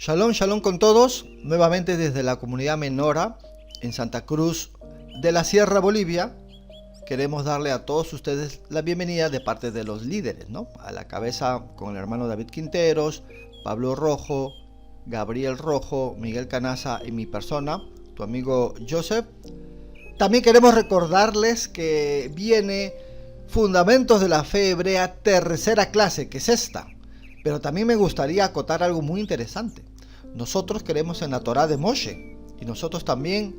Shalom, shalom con todos, nuevamente desde la comunidad Menora en Santa Cruz de la Sierra, Bolivia. Queremos darle a todos ustedes la bienvenida de parte de los líderes, ¿no? A la cabeza con el hermano David Quinteros, Pablo Rojo, Gabriel Rojo, Miguel Canaza y mi persona, tu amigo Joseph. También queremos recordarles que viene Fundamentos de la Fe Hebrea, tercera clase, que es esta. Pero también me gustaría acotar algo muy interesante. Nosotros creemos en la Torá de Moshe y nosotros también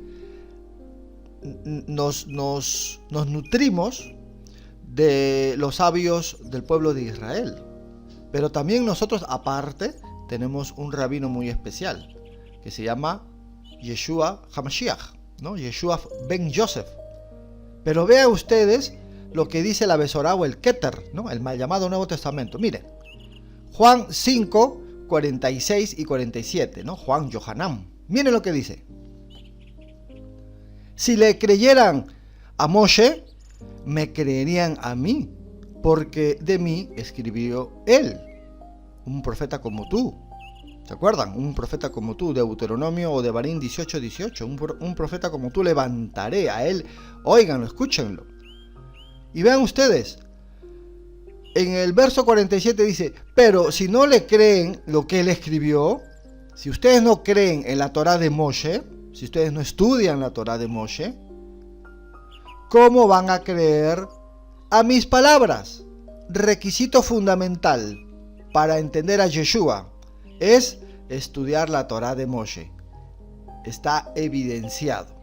nos nutrimos de los sabios del pueblo de Israel. Pero también nosotros aparte tenemos un rabino muy especial que se llama Yeshua HaMashiach, ¿no? Yeshua ben Yosef. Pero vean ustedes lo que dice la Besorá o el Keter, ¿no? El mal llamado Nuevo Testamento. Miren, Juan 5, 46 y 47, ¿no? Juan Yohanan. Miren lo que dice. Si le creyeran a Moshe, me creerían a mí, porque de mí escribió él, un profeta como tú. ¿Se acuerdan? Un profeta como tú, Deuteronomio o Devarim 18, 18. Un profeta como tú levantaré a él. Óiganlo, escúchenlo. Y vean ustedes, en el verso 47 dice, pero si no le creen lo que él escribió, si ustedes no creen en la Torá de Moshe, si ustedes no estudian la Torá de Moshe, ¿cómo van a creer a mis palabras? Requisito fundamental para entender a Yeshua es estudiar la Torá de Moshe. Está evidenciado.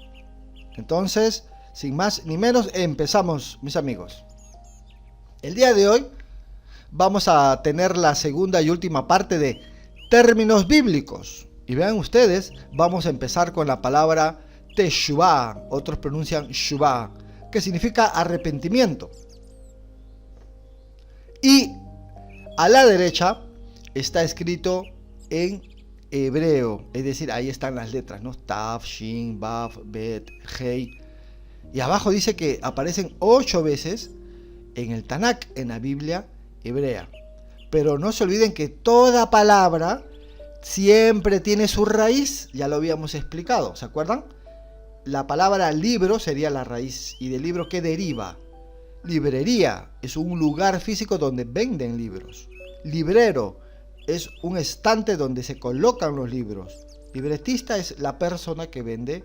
Entonces, sin más ni menos, empezamos, mis amigos. El día de hoy vamos a tener la segunda y última parte de términos bíblicos. Y vean ustedes, vamos a empezar con la palabra teshuvah, otros pronuncian shuvah, que significa arrepentimiento. Y a la derecha está escrito en hebreo, es decir, ahí están las letras, ¿no? Tav, Shin, Vav, Bet, Hei. Y abajo dice que aparecen 8 veces en el Tanakh, en la Biblia hebrea. Pero no se olviden que toda palabra siempre tiene su raíz, ya lo habíamos explicado, ¿se acuerdan? La palabra libro sería la raíz. ¿Y del libro qué deriva? Librería es un lugar físico donde venden libros. Librero es un estante donde se colocan los libros. Libretista es la persona que vende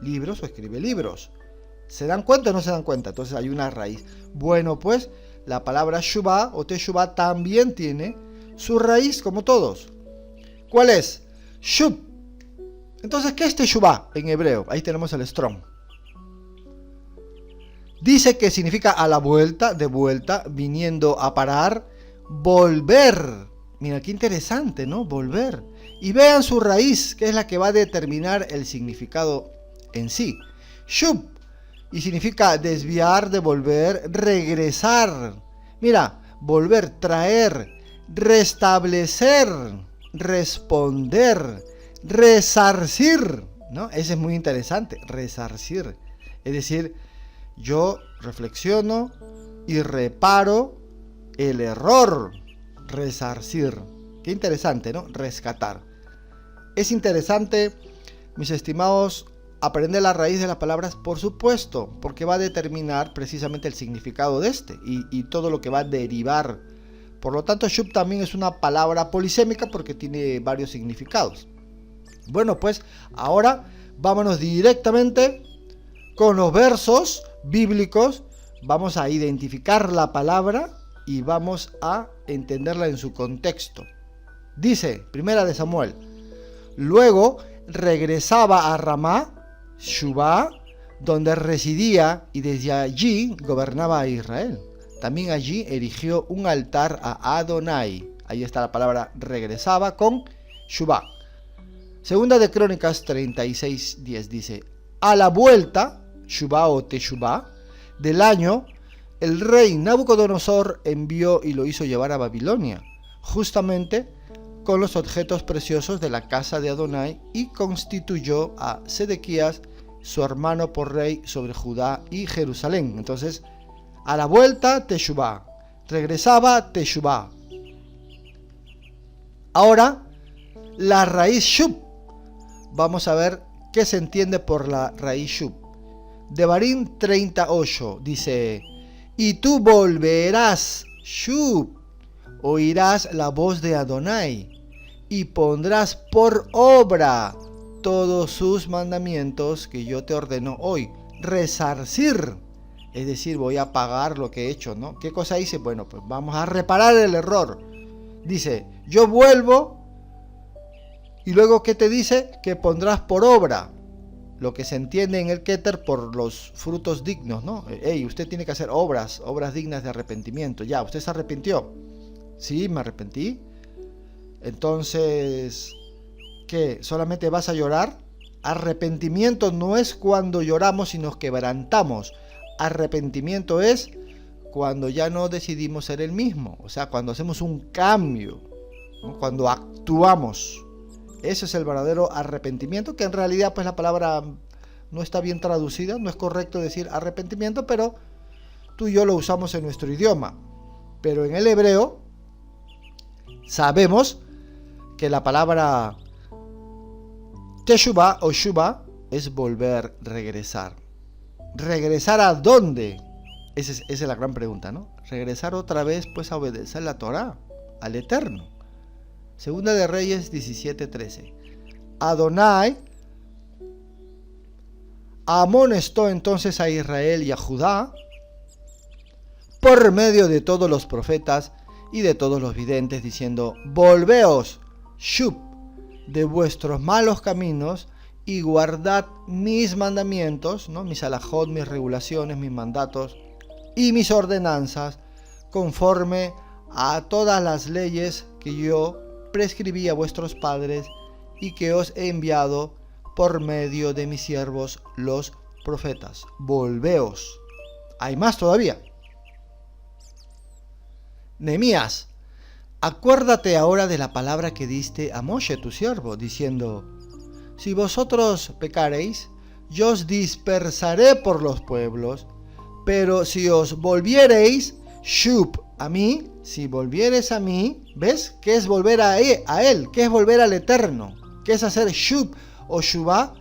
libros o escribe libros. ¿Se dan cuenta o no se dan cuenta? Entonces hay una raíz. Bueno, pues la palabra shuvah o teshuvah también tiene su raíz como todos. ¿Cuál es? Shub. Entonces, ¿qué es teshuvah en hebreo? Ahí tenemos el Strong. Dice que significa a la vuelta, de vuelta, viniendo a parar, volver. Mira, qué interesante, ¿no? Volver. Y vean su raíz, que es la que va a determinar el significado en sí. Shub. Y significa desviar, devolver, regresar. Mira, volver, traer, restablecer, responder, resarcir, ¿no? Ese es muy interesante, resarcir. Es decir, yo reflexiono y reparo el error, resarcir. Qué interesante, ¿no? Rescatar. Es interesante, mis estimados, aprender la raíz de las palabras, por supuesto, porque va a determinar precisamente el significado de este y todo lo que va a derivar. Por lo tanto, shub también es una palabra polisémica porque tiene varios significados. Bueno, pues ahora vámonos directamente con los versos bíblicos. Vamos a identificar la palabra y vamos a entenderla en su contexto. Dice, primera de Samuel, luego regresaba a Ramá, Shuvah, donde residía y desde allí gobernaba a Israel. También allí erigió un altar a Adonai. Ahí está la palabra regresaba con Shuvah. Segunda de Crónicas 36:10 dice, a la vuelta, Shuvah o Teshuvah, del año, el rey Nabucodonosor envió y lo hizo llevar a Babilonia, justamente con los objetos preciosos de la casa de Adonai, y constituyó a Sedequías, su hermano, por rey sobre Judá y Jerusalén. Entonces, a la vuelta, teshuvah. Regresaba, teshuvah. Ahora, La raíz shub. Vamos a ver qué se entiende por la raíz shub. Devarim 38 dice: y tú volverás, shub, oirás la voz de Adonai, y pondrás por obra todos sus mandamientos que yo te ordeno hoy. Resarcir, es decir, voy a pagar lo que he hecho, ¿no? ¿Qué cosa hice? Bueno, pues vamos a reparar el error. Dice, yo vuelvo, y luego, ¿qué te dice? Que pondrás por obra lo que se entiende en el Keter por los frutos dignos, ¿no? Usted tiene que hacer obras dignas de arrepentimiento. Ya, ¿usted se arrepintió? Sí, me arrepentí. Entonces, ¿qué? ¿Solamente vas a llorar? Arrepentimiento no es cuando lloramos y nos quebrantamos. Arrepentimiento es cuando ya no decidimos ser el mismo. O sea, cuando hacemos un cambio, ¿no? Cuando actuamos. Eso es el verdadero arrepentimiento, que en realidad pues la palabra no está bien traducida, no es correcto decir arrepentimiento, pero tú y yo lo usamos en nuestro idioma. Pero en el hebreo sabemos que la palabra teshuvah o shuvah es volver, regresar. ¿Regresar a dónde? Esa es la gran pregunta, ¿no? Regresar otra vez pues a obedecer la Torá, al Eterno. Segunda de Reyes 17:13. Adonai amonestó entonces a Israel y a Judá por medio de todos los profetas y de todos los videntes, diciendo: volveos, shub, de vuestros malos caminos y guardad mis mandamientos, ¿no? Mis alajot, mis regulaciones, mis mandatos y mis ordenanzas, conforme a todas las leyes que yo prescribí a vuestros padres y que os he enviado por medio de mis siervos los profetas. Volveos. Hay más todavía. Nehemías, acuérdate ahora de la palabra que diste a Moshe tu siervo, diciendo: si vosotros pecareis, yo os dispersaré por los pueblos, pero si os volviereis, shub, a mí, si volvieres a mí, ¿ves? ¿Qué es volver a él? ¿Qué es volver al Eterno? ¿Qué es hacer shub o shuvah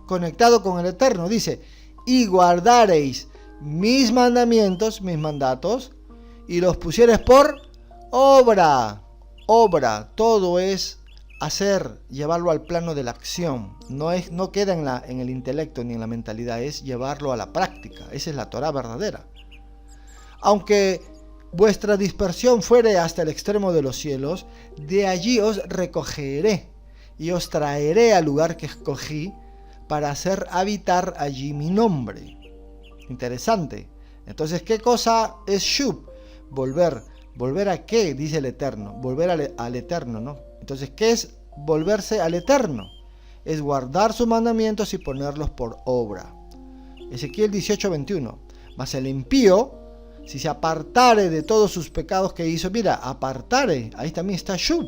conectado con el Eterno? Dice, y guardareis mis mandamientos, mis mandatos, y los pusieres por obra. Obra, todo es hacer, llevarlo al plano de la acción. No queda en el intelecto ni en la mentalidad, es llevarlo a la práctica. Esa es la Torá verdadera. Aunque vuestra dispersión fuere hasta el extremo de los cielos, de allí os recogeré y os traeré al lugar que escogí para hacer habitar allí mi nombre. Interesante. Entonces, ¿qué cosa es shub? Volver. ¿Volver a qué? Dice el Eterno. Volver al Eterno, ¿no? Entonces, ¿qué es volverse al Eterno? Es guardar sus mandamientos y ponerlos por obra. Ezequiel 18:21. Mas el impío, si se apartare de todos sus pecados que hizo, mira, apartare, ahí también está shub,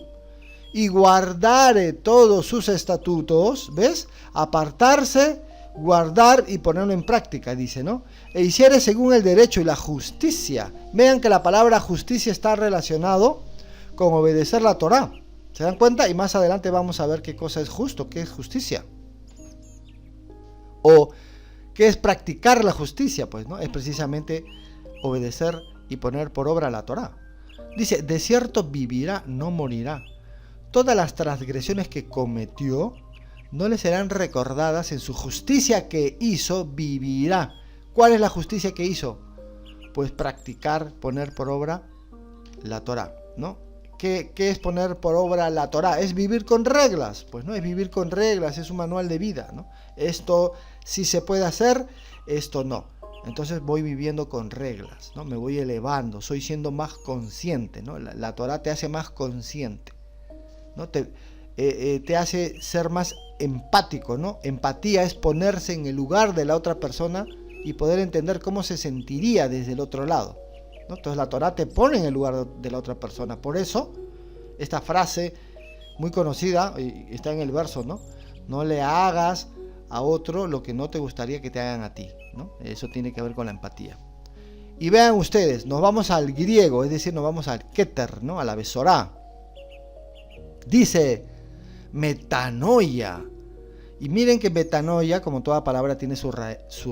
y guardare todos sus estatutos, ¿ves? Apartarse, guardar y ponerlo en práctica, dice, ¿no? E hiciere según el derecho y la justicia. Vean que la palabra justicia está relacionado con obedecer la Torá. ¿Se dan cuenta? Y más adelante vamos a ver qué cosa es justo, qué es justicia. O qué es practicar la justicia, pues, ¿no? Es precisamente obedecer y poner por obra la Torá. Dice, de cierto vivirá, no morirá. Todas las transgresiones que cometió no le serán recordadas. En su justicia que hizo, vivirá. ¿Cuál es la justicia que hizo? Pues practicar, poner por obra la Torá, ¿no? ¿Qué es poner por obra la Torá? ¿Es vivir con reglas? Pues no es vivir con reglas, es un manual de vida, ¿no? Esto sí se puede hacer, esto no. Entonces voy viviendo con reglas, ¿no? Me voy elevando, soy siendo más consciente, ¿no? La Torá te hace más consciente, ¿no? Te hace ser más empático, ¿no? Empatía es ponerse en el lugar de la otra persona y poder entender cómo se sentiría desde el otro lado, ¿no? Entonces la Torá te pone en el lugar de la otra persona. Por eso, esta frase muy conocida, y está en el verso, ¿no? No le hagas a otro lo que no te gustaría que te hagan a ti, ¿no? Eso tiene que ver con la empatía. Y vean ustedes, nos vamos al griego, es decir, nos vamos al Keter, ¿no? A la Besorá. Dice, metanoia. Y miren que metanoia, como toda palabra, tiene su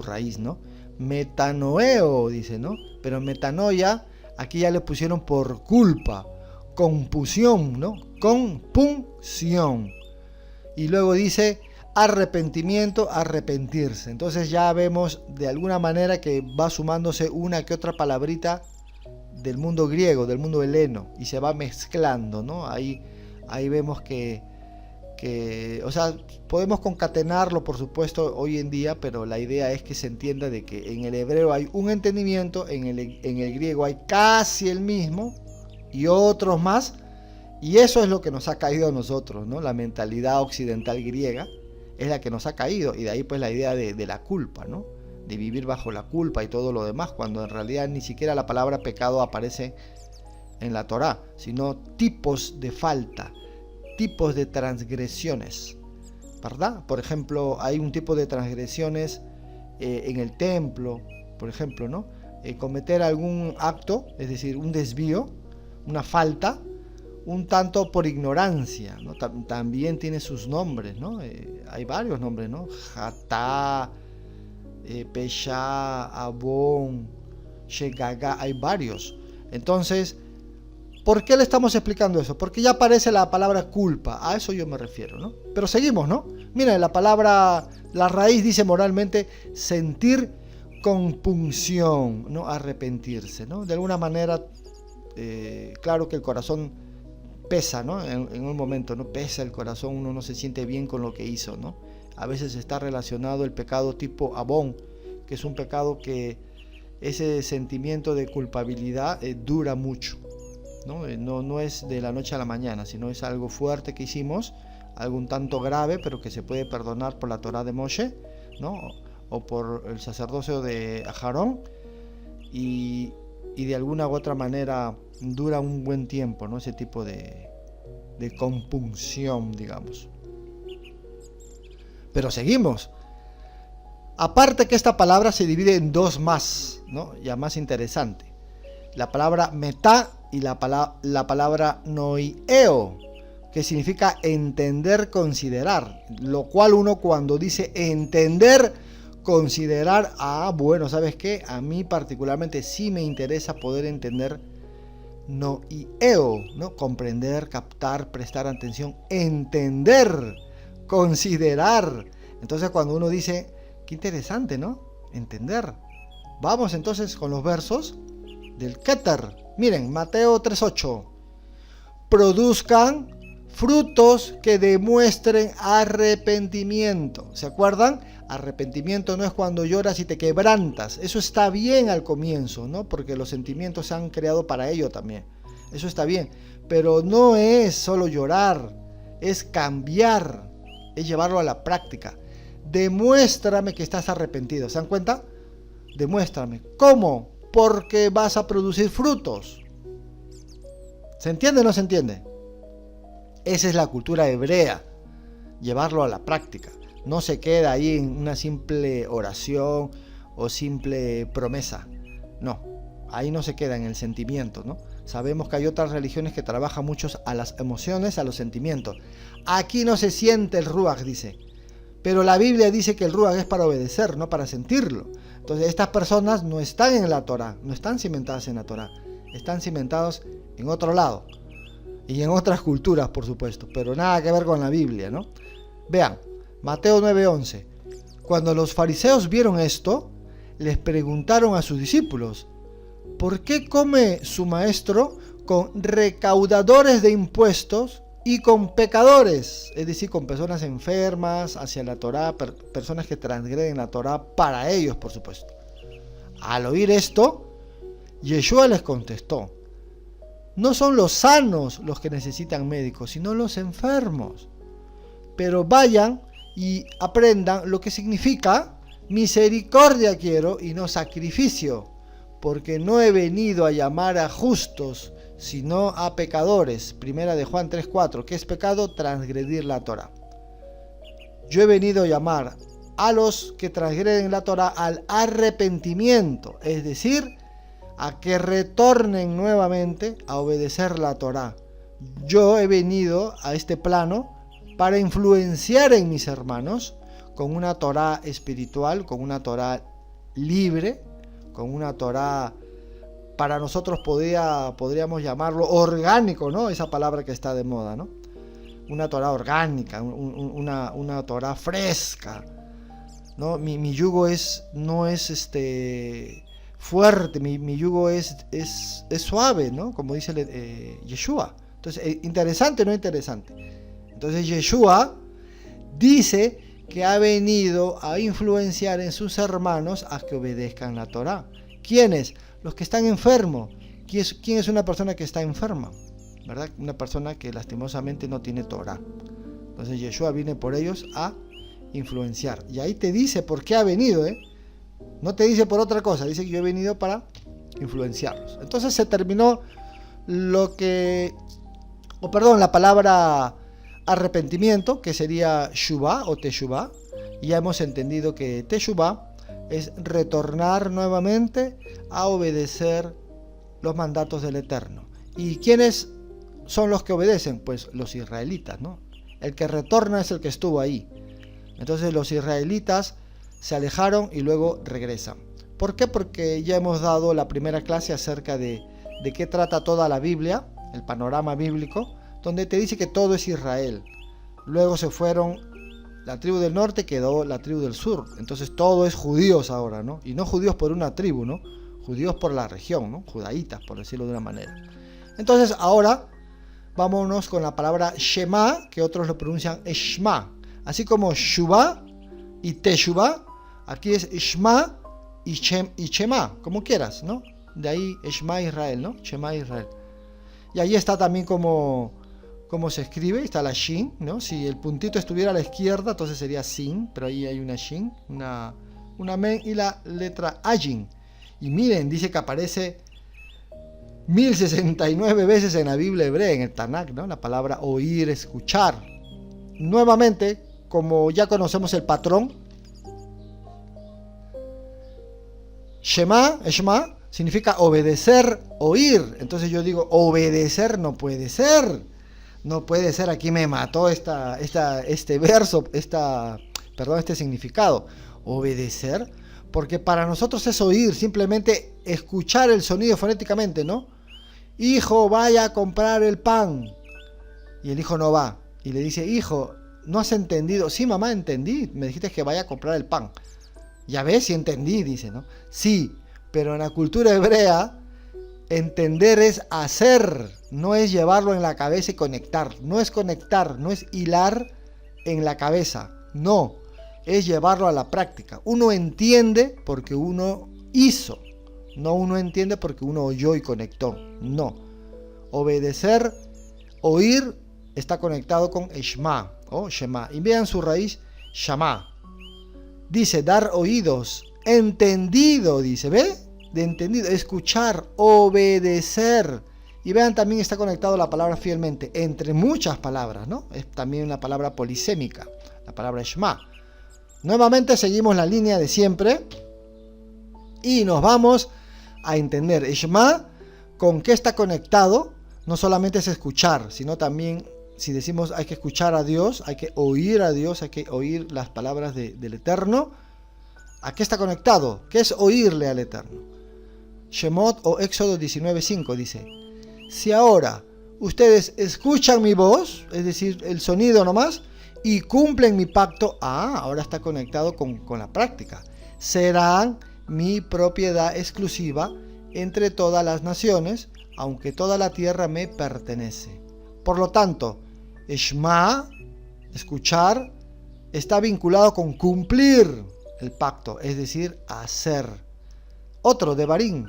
raíz, ¿no? Metanoeo, dice, ¿no? Pero metanoia, aquí ya le pusieron por culpa, compunción, ¿no? Compunción. Y luego dice arrepentimiento, arrepentirse. Entonces ya vemos de alguna manera que va sumándose una que otra palabrita del mundo griego, del mundo heleno, y se va mezclando, ¿no? Ahí vemos que, o sea, podemos concatenarlo, por supuesto, hoy en día, pero la idea es que se entienda de que en el hebreo hay un entendimiento, en el griego hay casi el mismo, y otros más, y eso es lo que nos ha caído a nosotros, ¿no? La mentalidad occidental griega es la que nos ha caído, y de ahí pues la idea de la culpa, ¿no? De vivir bajo la culpa y todo lo demás, cuando en realidad ni siquiera la palabra pecado aparece en la Torá, sino tipos de falta, tipos de transgresiones, ¿verdad? Por ejemplo, hay un tipo de transgresiones en el templo, por ejemplo, ¿no? Cometer algún acto, es decir, un desvío, una falta, un tanto por ignorancia, ¿no? También tiene sus nombres, ¿no? Hay varios nombres, ¿no? Jatá, Pesha, Abón, Shegaga, hay varios. Entonces, ¿por qué le estamos explicando eso? Porque ya aparece la palabra culpa, a eso yo me refiero, ¿no? Pero seguimos, ¿no? Mira, la raíz dice moralmente sentir compunción, ¿no? Arrepentirse, ¿no? De alguna manera, claro que el corazón pesa, ¿no? En un momento, ¿no? Pesa el corazón, uno no se siente bien con lo que hizo, ¿no? A veces está relacionado el pecado tipo Abón, que es un pecado que ese sentimiento de culpabilidad dura mucho, ¿no? No es de la noche a la mañana, sino es algo fuerte que hicimos, algo un tanto grave, pero que se puede perdonar por la Torá de Moshe, ¿no? O por el sacerdocio de Aarón, y de alguna u otra manera dura un buen tiempo, ¿no? Ese tipo de compunción, digamos. Pero seguimos. Aparte que esta palabra se divide en dos más, ¿no? Ya más interesante. La palabra metá y la palabra noieo, que significa entender, considerar. Lo cual uno cuando dice entender, considerar, bueno, ¿sabes qué? A mí particularmente sí me interesa poder entender noieo, ¿no? Comprender, captar, prestar atención, entender, considerar. Entonces cuando uno dice, qué interesante, ¿no? Entender. Vamos entonces con los versos del Keter. Miren, Mateo 3:8. Produzcan frutos que demuestren arrepentimiento. ¿Se acuerdan? Arrepentimiento no es cuando lloras y te quebrantas. Eso está bien al comienzo, ¿no? Porque los sentimientos se han creado para ello también. Eso está bien. Pero no es solo llorar, es cambiar, es llevarlo a la práctica. Demuéstrame que estás arrepentido. ¿Se dan cuenta? Demuéstrame. ¿Cómo? Porque vas a producir frutos. ¿Se entiende o no se entiende? Esa es la cultura hebrea. Llevarlo a la práctica. No se queda ahí en una simple oración o simple promesa. No, ahí no se queda en el sentimiento, ¿no? Sabemos que hay otras religiones que trabajan mucho a las emociones, a los sentimientos. Aquí no se siente el ruach, dice. Pero la Biblia dice que el ruach es para obedecer, no para sentirlo. Entonces estas personas no están en la Torá, no están cimentadas en la Torá. Están cimentados en otro lado. Y en otras culturas, por supuesto. Pero nada que ver con la Biblia, ¿no? Vean, Mateo 9:11. Cuando los fariseos vieron esto, les preguntaron a sus discípulos, ¿por qué come su maestro con recaudadores de impuestos y con pecadores? Es decir, con personas enfermas hacia la Torá, personas que transgreden la Torá para ellos, por supuesto. Al oír esto, Yeshua les contestó, no son los sanos los que necesitan médicos, sino los enfermos. Pero vayan y aprendan lo que significa misericordia quiero y no sacrificio, porque no he venido a llamar a justos, sino a pecadores. Primera de Juan 3:4. ¿Qué es pecado? Transgredir la Torá. Yo he venido a llamar a los que transgreden la Torá al arrepentimiento, es decir, a que retornen nuevamente a obedecer la Torá. Yo he venido a este plano para influenciar en mis hermanos con una Torá espiritual, con una Torá libre, con una Torá, para nosotros podríamos llamarlo orgánico, ¿no? Esa palabra que está de moda, ¿no? Una Torá orgánica, una Torá fresca, ¿no? Mi yugo no es fuerte, mi yugo es suave, ¿no? Como dice Yeshua. Entonces, interesante o no interesante. Entonces Yeshua dice que ha venido a influenciar en sus hermanos a que obedezcan la Torá. ¿Quiénes? Los que están enfermos. ¿Quién es una persona que está enferma? ¿Verdad? Una persona que lastimosamente no tiene Torá. Entonces Yeshua viene por ellos a influenciar. Y ahí te dice por qué ha venido, ¿eh? No te dice por otra cosa, dice que yo he venido para influenciarlos. Entonces se terminó la palabra arrepentimiento, que sería Shuvah o Teshuvah, y ya hemos entendido que Teshuvah es retornar nuevamente a obedecer los mandatos del Eterno. ¿Y quiénes son los que obedecen? Pues los israelitas, ¿no? El que retorna es el que estuvo ahí. Entonces los israelitas se alejaron y luego regresan. ¿Por qué? Porque ya hemos dado la primera clase acerca de qué trata toda la Biblia, el panorama bíblico, donde te dice que todo es Israel. Luego se fueron la tribu del norte, quedó la tribu del sur. Entonces todo es judíos ahora, ¿no? Y no judíos por una tribu, ¿no? Judíos por la región, ¿no? Judaítas, por decirlo de una manera. Entonces ahora vámonos con la palabra Shema, que otros lo pronuncian Shema. Así como Shuvah y Teshuvah, aquí es Shema y Shema, como quieras, ¿no? De ahí Shema Israel, ¿no? Shema Israel. Y ahí está también como se escribe, está la Shin, ¿no? Si el puntito estuviera a la izquierda, entonces sería Sin, pero ahí hay una Shin, una Men y la letra Ayin. Y miren, dice que aparece 1069 veces en la Biblia hebrea, en el Tanakh, ¿no? La palabra oír, escuchar. Nuevamente, como ya conocemos el patrón, Shema significa obedecer, oír. Entonces yo digo, obedecer no puede ser. No puede ser, aquí me mató este verso, este significado. Obedecer, porque para nosotros es oír, simplemente escuchar el sonido fonéticamente, ¿no? Hijo, vaya a comprar el pan. Y el hijo no va. Y le dice, hijo, ¿no has entendido? Sí, mamá, entendí. Me dijiste que vaya a comprar el pan. Ya ves, sí entendí, dice, ¿no? Sí, pero en la cultura hebrea, entender es hacer, no es llevarlo en la cabeza y conectar. No es conectar, no es hilar en la cabeza. No, es llevarlo a la práctica. Uno entiende porque uno hizo. No uno entiende porque uno oyó y conectó. No. Obedecer, oír, está conectado con Shema o Shema. Y vean su raíz, Shama. Dice, dar oídos. Entendido, dice, ¿ve? De entendido, escuchar, obedecer. Y vean, también está conectado la palabra fielmente, entre muchas palabras, ¿no? Es también una palabra polisémica, la palabra Shema. Nuevamente seguimos la línea de siempre y nos vamos a entender. Shema, ¿con qué está conectado? No solamente es escuchar, sino también, si decimos hay que escuchar a Dios, hay que oír a Dios, hay que oír las palabras del Eterno. ¿A qué está conectado? ¿Qué es oírle al Eterno? Shemot o Éxodo 19:5 dice, si ahora ustedes escuchan mi voz, es decir, el sonido nomás, y cumplen mi pacto, ahora está conectado con la práctica, serán mi propiedad exclusiva entre todas las naciones, aunque toda la tierra me pertenece. Por lo tanto, Shema, escuchar, está vinculado con cumplir el pacto, es decir, hacer. Otro, Devarim,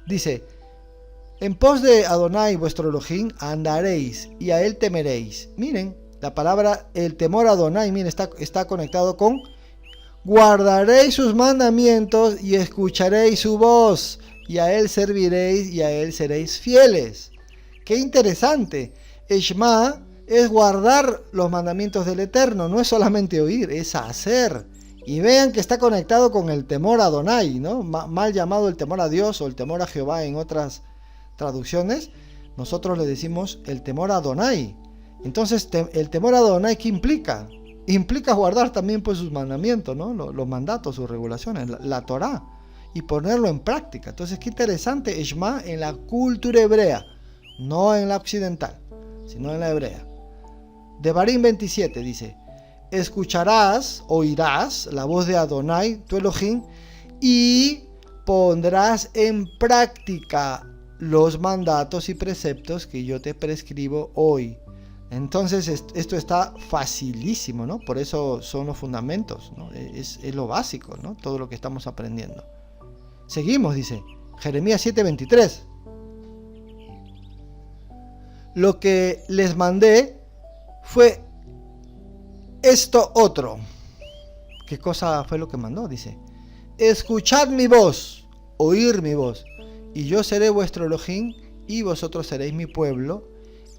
dice, en pos de Adonai vuestro Elohim andaréis y a él temeréis. Miren, la palabra, el temor a Adonai, miren, está conectado con guardaréis sus mandamientos y escucharéis su voz y a él serviréis y a él seréis fieles. Qué interesante. Shema es guardar los mandamientos del Eterno, no es solamente oír, es hacer. Y vean que está conectado con el temor a Adonai, ¿no? Mal llamado el temor a Dios o el temor a Jehová en otras traducciones. Nosotros le decimos el temor a Adonai. Entonces, el temor a Adonai, ¿qué implica? Implica guardar también pues sus mandamientos, ¿no? Los mandatos, sus regulaciones, la Torá, y ponerlo en práctica. Entonces, qué interesante, Shema en la cultura hebrea, no en la occidental, sino en la hebrea. Devarim 27 dice: escucharás, oirás la voz de Adonai, tu Elohim, y pondrás en práctica los mandatos y preceptos que yo te prescribo hoy. Entonces esto está facilísimo, ¿no? Por eso son los fundamentos, ¿no? Es lo básico, ¿no? Todo lo que estamos aprendiendo. Seguimos, dice Jeremías 7:23. Lo que les mandé fue esto otro. ¿Qué cosa fue lo que mandó? Dice: escuchad mi voz, oír mi voz, y yo seré vuestro Elohim, y vosotros seréis mi pueblo,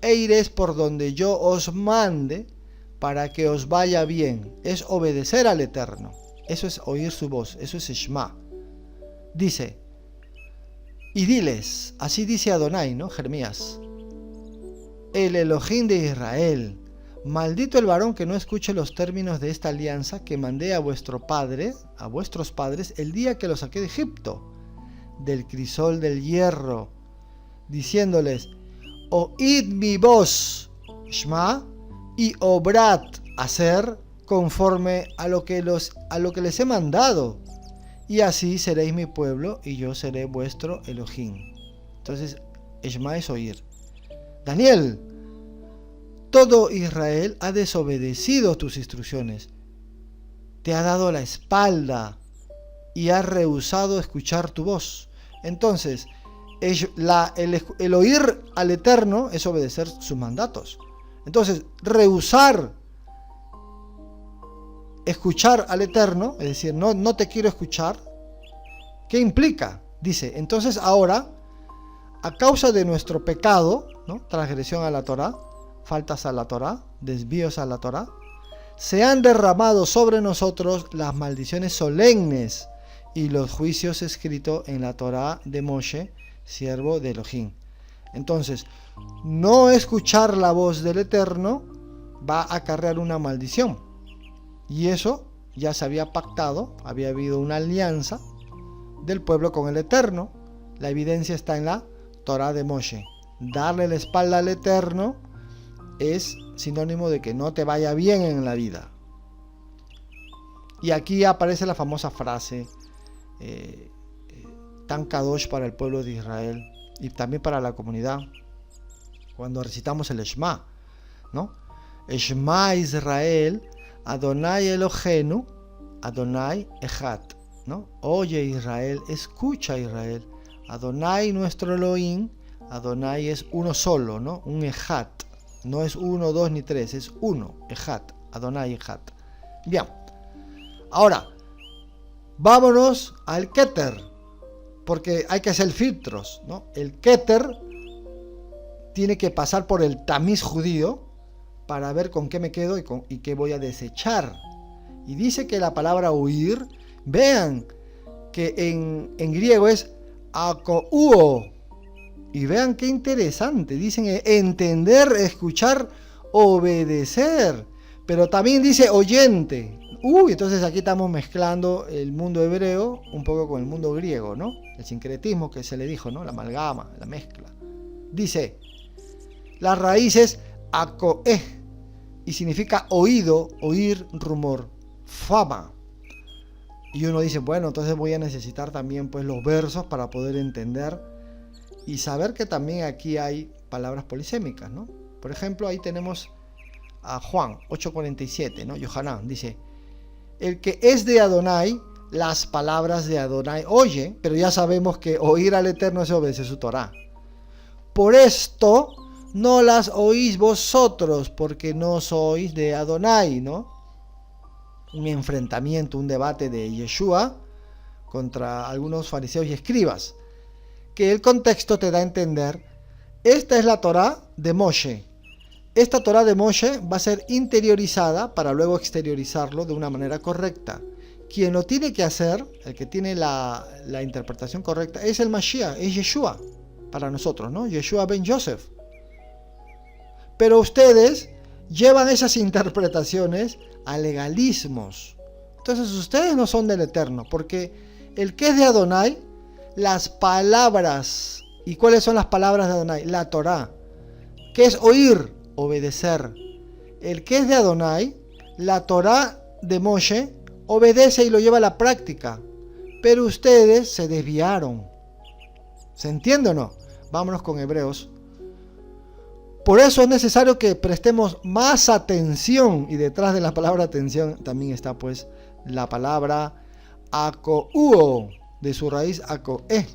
e iréis por donde yo os mande, para que os vaya bien. Es obedecer al Eterno. Eso es oír su voz, eso es Shema. Dice: y diles, así dice Adonai, ¿no? Jeremías, el Elohim de Israel: maldito el varón que no escuche los términos de esta alianza que mandé a vuestros padres, el día que los saqué de Egipto, del crisol del hierro, diciéndoles: oíd mi voz, Shema, y obrad, hacer conforme a lo que les he mandado, y así seréis mi pueblo y yo seré vuestro Elohim. Entonces, Shema es oír. Daniel: todo Israel ha desobedecido tus instrucciones, te ha dado la espalda y ha rehusado escuchar tu voz. Entonces, el oír al Eterno es obedecer sus mandatos. Entonces, rehusar escuchar al Eterno, es decir, no te quiero escuchar, ¿qué implica? Dice: entonces ahora, a causa de nuestro pecado, ¿no? Transgresión a la Torá, faltas a la Torá, desvíos a la Torá, se han derramado sobre nosotros las maldiciones solemnes y los juicios escritos en la Torá de Moshe, siervo de Elohim. Entonces, no escuchar la voz del Eterno va a acarrear una maldición. Y eso ya se había pactado, había habido una alianza del pueblo con el Eterno. La evidencia está en la Torá de Moshe. Darle la espalda al Eterno es sinónimo de que no te vaya bien en la vida. Y aquí aparece la famosa frase tan kadosh para el pueblo de Israel y también para la comunidad, cuando recitamos el Shema, ¿no? Shema Israel, Adonai Eloheinu, Adonai Echad, ¿no? Oye Israel, escucha Israel, Adonai nuestro Elohim, Adonai es uno solo, ¿no? Un Echad, no es uno, dos ni tres, es uno, Echad, Adonai Echad. Bien, ahora vámonos al Keter, porque hay que hacer filtros, ¿no? El Keter tiene que pasar por el tamiz judío para ver con qué me quedo y qué voy a desechar. Y dice que la palabra huir, vean que en griego es akouo. Y vean qué interesante, dicen entender, escuchar, obedecer. Pero también dice oyente. Entonces aquí estamos mezclando el mundo hebreo un poco con el mundo griego, ¿no? El sincretismo que se le dijo, ¿no? La amalgama, la mezcla. Dice, la raíz es akoeh y significa oído, oír, rumor, fama. Y uno dice, bueno, entonces voy a necesitar también pues los versos para poder entender y saber que también aquí hay palabras polisémicas, ¿no? Por ejemplo, ahí tenemos a Juan 8:47, ¿no? Yohanan dice: el que es de Adonai, las palabras de Adonai oye, pero ya sabemos que oír al Eterno es obedecer su Torá. Por esto no las oís vosotros, porque no sois de Adonai, ¿no? Un enfrentamiento, un debate de Yeshua contra algunos fariseos y escribas, que el contexto te da a entender, esta es la Torá de Moshe. Esta Torá de Moshe va a ser interiorizada para luego exteriorizarlo de una manera correcta. Quien lo tiene que hacer, el que tiene la interpretación correcta, es el Mashiach, es Yeshua, para nosotros, ¿no? Yeshua ben Yosef. Pero ustedes llevan esas interpretaciones a legalismos. Entonces ustedes no son del Eterno, porque el que es de Adonai, las palabras, ¿y cuáles son las palabras de Adonai? La Torá, que es oír, obedecer. El que es de Adonai, la Torá de Moshe, obedece y lo lleva a la práctica. Pero ustedes se desviaron. ¿Se entiende o no? Vámonos con Hebreos. Por eso es necesario que prestemos más atención, y detrás de la palabra atención también está pues la palabra akouo, de su raíz akoe.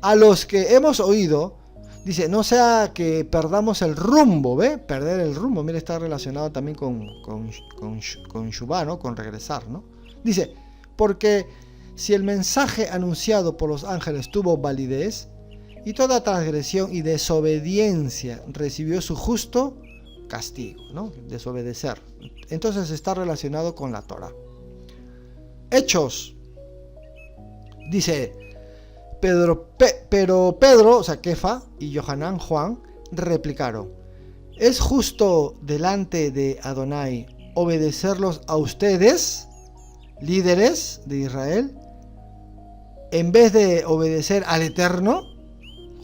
A los que hemos oído, dice, no sea que perdamos el rumbo, ¿ve? Perder el rumbo, mira, está relacionado también con Shuvá, ¿no? Con regresar, ¿no? Dice, porque si el mensaje anunciado por los ángeles tuvo validez, y toda transgresión y desobediencia recibió su justo castigo, ¿no? Desobedecer. Entonces está relacionado con la Torá. Hechos. Dice, pero Pedro, o sea, Kefa, y Yohanan, Juan, replicaron, ¿es justo delante de Adonai obedecerlos a ustedes, líderes de Israel, en vez de obedecer al Eterno?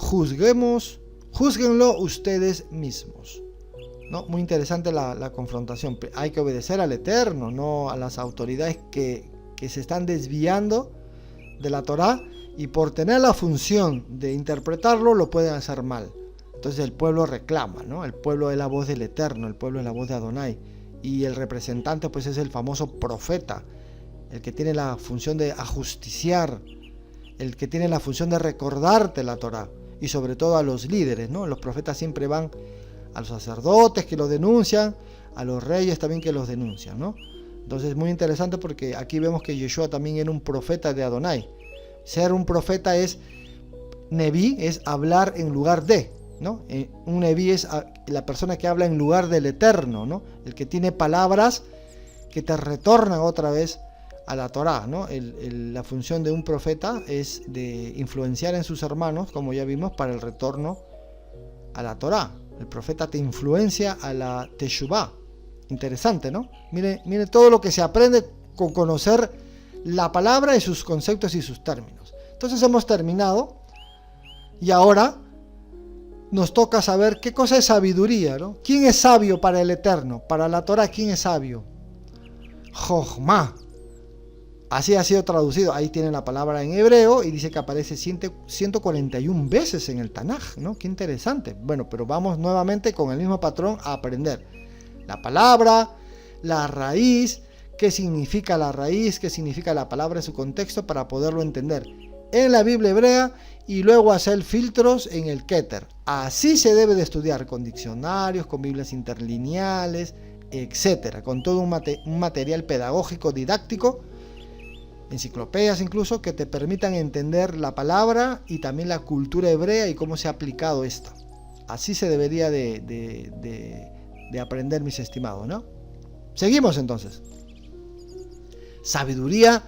Júzguenlo ustedes mismos, ¿no? Muy interesante la confrontación. Hay que obedecer al Eterno, no a las autoridades que se están desviando de la Torá, y por tener la función de interpretarlo lo pueden hacer mal. Entonces el pueblo reclama, ¿no? El pueblo es la voz del Eterno, el pueblo es la voz de Adonai, y el representante pues es el famoso profeta, el que tiene la función de ajusticiar, el que tiene la función de recordarte la Torá. Y sobre todo a los líderes, ¿no? Los profetas siempre van a los sacerdotes que los denuncian, a los reyes también que los denuncian, ¿no? Entonces es muy interesante porque aquí vemos que Yeshua también era un profeta de Adonai. Ser un profeta es, Neví, es hablar en lugar de, ¿no? Un Neví es la persona que habla en lugar del Eterno, ¿no? El que tiene palabras que te retornan otra vez a la Torá, ¿no? La función de un profeta es de influenciar en sus hermanos, como ya vimos, para el retorno a la Torá. El profeta te influencia a la Teshuvá. Interesante, ¿no? Mire todo lo que se aprende con conocer la palabra y sus conceptos y sus términos. Entonces hemos terminado y ahora nos toca saber qué cosa es sabiduría, ¿no? ¿Quién es sabio para el Eterno? Para la Torá, ¿quién es sabio? Jochma. Así ha sido traducido. Ahí tienen la palabra en hebreo y dice que aparece 141 veces en el Tanaj, ¿no? Qué interesante. Bueno, pero vamos nuevamente con el mismo patrón a aprender la palabra, la raíz, qué significa la raíz, qué significa la palabra en su contexto para poderlo entender en la Biblia hebrea y luego hacer filtros en el Keter. Así se debe de estudiar, con diccionarios, con Biblias interlineales, etcétera, con todo un material pedagógico, didáctico, enciclopedias incluso, que te permitan entender la palabra y también la cultura hebrea y cómo se ha aplicado esta. Así se debería de aprender, mis estimados, ¿no? Seguimos entonces. Sabiduría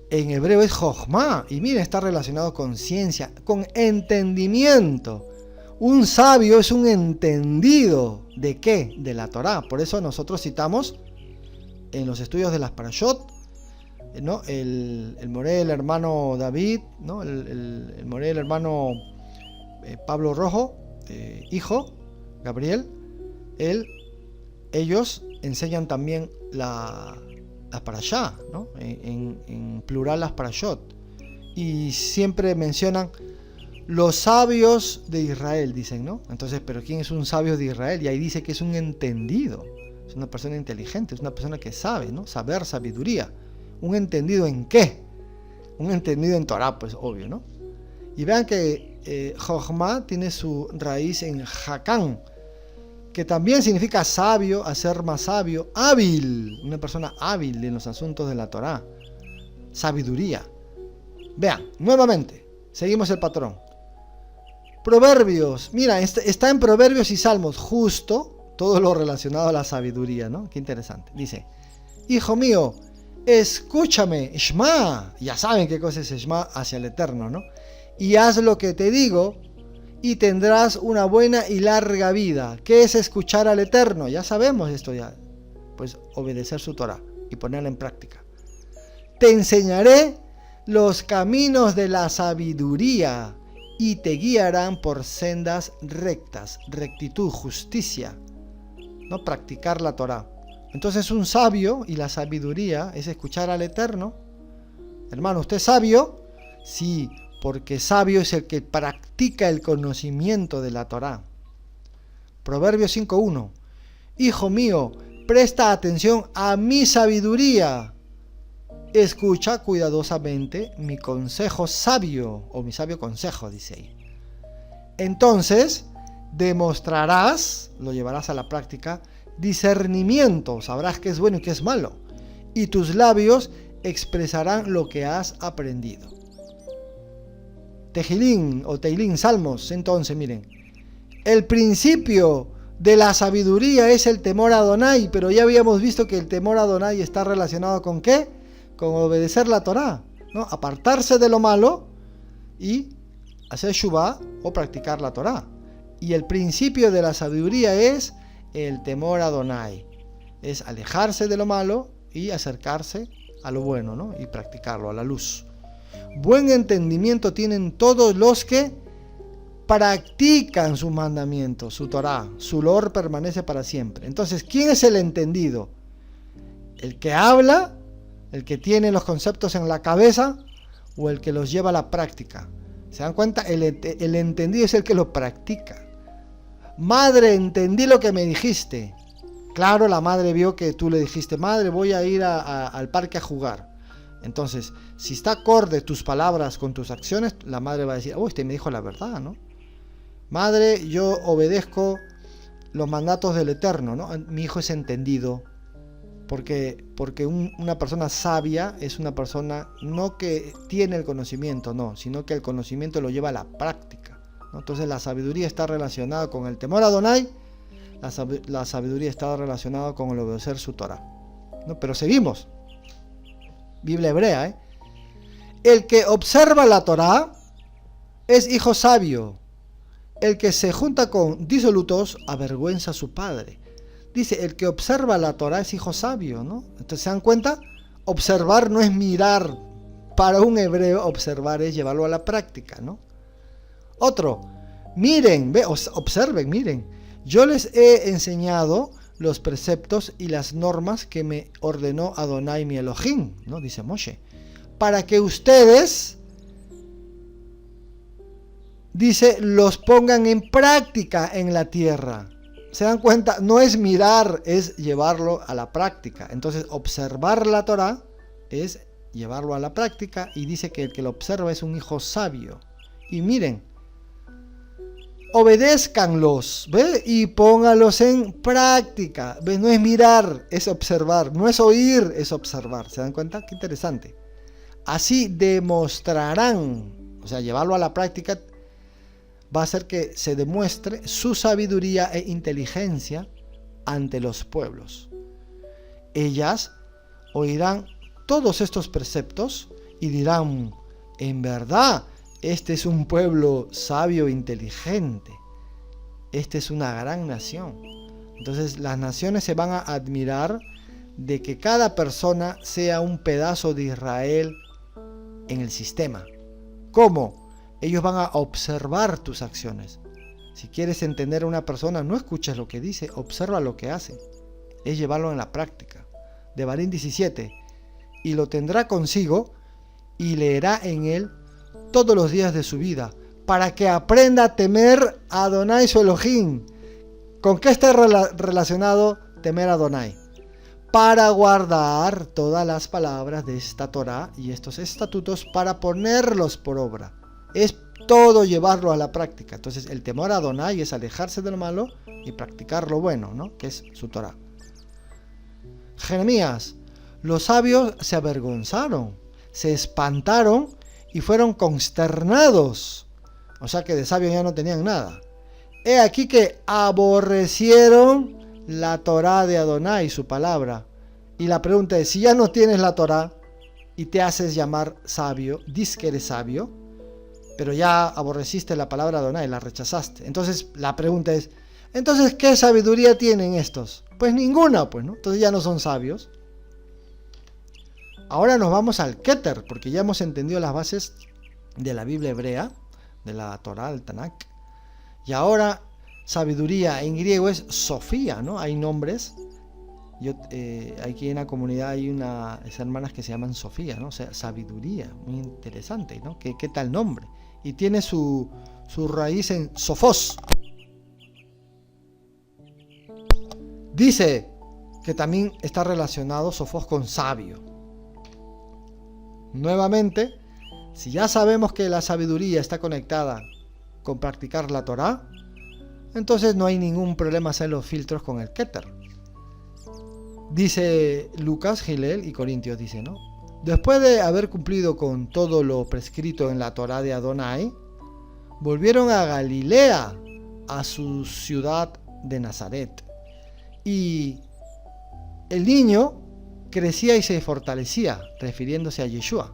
en hebreo es jochma, y mira, está relacionado con ciencia, con entendimiento. Un sabio es un entendido. ¿De qué? De la Torá. Por eso nosotros citamos en los estudios de las Parashot, ¿no? El Moré, el hermano David, ¿no? El Moré, el hermano Pablo Rojo, hijo, Gabriel, ellos enseñan también la Parashá, ¿no? En plural las Parashot, y siempre mencionan los sabios de Israel, dicen, ¿no? Entonces, ¿pero quién es un sabio de Israel? Y ahí dice que es un entendido, es una persona inteligente, es una persona que sabe, ¿no? Saber, sabiduría. ¿Un entendido en qué? Un entendido en Torah, pues obvio, ¿no? Y vean que Jochma tiene su raíz en Hakán, que también significa sabio, hacer más sabio, hábil, una persona hábil en los asuntos de la Torá, sabiduría. Vean, nuevamente, seguimos el patrón. Proverbios, mira, está en Proverbios y Salmos, justo todo lo relacionado a la sabiduría, ¿no? Qué interesante. Dice, hijo mío, escúchame, Shma, ya saben qué cosa es Shma hacia el Eterno, ¿no? Y haz lo que te digo, y tendrás una buena y larga vida. ¿Qué es escuchar al Eterno? Ya sabemos esto ya. Pues obedecer su Torah y ponerla en práctica. Te enseñaré los caminos de la sabiduría y te guiarán por sendas rectas, rectitud, justicia, ¿no? Practicar la Torah. Entonces un sabio, y la sabiduría es escuchar al Eterno. Hermano, ¿usted es sabio? Sí, porque sabio es el que practica el conocimiento de la Torah. Proverbios 5:1. Hijo mío, presta atención a mi sabiduría. Escucha cuidadosamente mi consejo sabio, o mi sabio consejo, dice ahí. Entonces demostrarás, lo llevarás a la práctica, discernimiento, sabrás qué es bueno y qué es malo, y tus labios expresarán lo que has aprendido. Tejilín o Teilín, Salmos, entonces miren, el principio de la sabiduría es el temor a Adonai, pero ya habíamos visto que el temor a Adonai está relacionado con ¿qué? Con obedecer la Torah, ¿no? Apartarse de lo malo y hacer shuvá o practicar la Torah. Y el principio de la sabiduría es el temor a Adonai, es alejarse de lo malo y acercarse a lo bueno, ¿no? Y practicarlo, a la luz. Buen entendimiento tienen todos los que practican sus mandamientos, su Torah, su lor permanece para siempre. Entonces, ¿quién es el entendido? ¿El que habla? ¿El que tiene los conceptos en la cabeza? ¿O el que los lleva a la práctica? ¿Se dan cuenta? El entendido es el que lo practica. Madre, entendí lo que me dijiste. Claro, la madre vio que tú le dijiste, madre, voy a ir al parque a jugar. Entonces, si está acorde tus palabras con tus acciones, la madre va a decir, oh, este me dijo la verdad, ¿no? Madre, yo obedezco los mandatos del Eterno, ¿no? Mi hijo es entendido. Porque una persona sabia es una persona no que tiene el conocimiento, no, sino que el conocimiento lo lleva a la práctica, ¿no? Entonces la sabiduría está relacionada con el temor a Adonai, la sabiduría está relacionada con el obedecer su Torah, ¿no? Pero seguimos. Biblia hebrea, ¿eh? El que observa la Torah es hijo sabio. El que se junta con disolutos avergüenza a su padre. Dice, el que observa la Torah es hijo sabio, ¿no? Entonces, ¿se dan cuenta? Observar no es mirar. Para un hebreo, observar es llevarlo a la práctica, ¿no? Otro, miren, observen, miren. Yo les he enseñado los preceptos y las normas que me ordenó Adonai mi Elohim, ¿no? Dice Moshe. Para que ustedes, dice, los pongan en práctica en la tierra. ¿Se dan cuenta? No es mirar, es llevarlo a la práctica. Entonces, observar la Torah es llevarlo a la práctica, y dice que el que lo observa es un hijo sabio. Y miren, obedézcanlos, ¿ve? Y póngalos en práctica. ¿Ve? No es mirar, es observar. No es oír, es observar. ¿Se dan cuenta? Qué interesante. Así demostrarán, o sea, llevarlo a la práctica va a hacer que se demuestre su sabiduría e inteligencia ante los pueblos. Ellas oirán todos estos preceptos y dirán, en verdad, este es un pueblo sabio e inteligente. Esta es una gran nación. Entonces las naciones se van a admirar de que cada persona sea un pedazo de Israel en el sistema. ¿Cómo? Ellos van a observar tus acciones. Si quieres entender a una persona, no escuches lo que dice, observa lo que hace. Es llevarlo en la práctica. Devarim 17. Y lo tendrá consigo y leerá en él todos los días de su vida, para que aprenda a temer a Adonai su Elohim. ¿Con qué está relacionado temer a Adonai? Para guardar todas las palabras de esta Torah y estos estatutos para ponerlos por obra. Es todo llevarlo a la práctica. Entonces el temor a Adonai es alejarse de lo malo y practicar lo bueno, ¿no? Que es su Torah. Jeremías, los sabios se avergonzaron, se espantaron y fueron consternados. O sea que de sabios ya no tenían nada. He aquí que aborrecieron la Torah de Adonai, su palabra. Y la pregunta es, si ya no tienes la Torah y te haces llamar sabio, dices que eres sabio, pero ya aborreciste la palabra Adonai, la rechazaste. Entonces la pregunta es, entonces ¿qué sabiduría tienen estos? Pues ninguna, pues, ¿no? Entonces ya no son sabios. Ahora nos vamos al Keter, porque ya hemos entendido las bases de la Biblia hebrea, de la Torá, el Tanakh. Y ahora sabiduría en griego es Sofía, ¿no? Hay nombres. Aquí en la comunidad hay unas hermanas que se llaman Sofía, ¿no? O sea, sabiduría, muy interesante, ¿no? ¿Qué tal nombre? Y tiene su raíz en Sofos. Dice que también está relacionado Sofos con sabio. Nuevamente, si ya sabemos que la sabiduría está conectada con practicar la Torá, entonces no hay ningún problema hacer los filtros con el Keter. Dice Lucas, Gilel y Corintios, dice, ¿no? Después de haber cumplido con todo lo prescrito en la Torá de Adonai, volvieron a Galilea, a su ciudad de Nazaret. Y el niño crecía y se fortalecía, refiriéndose a Yeshua,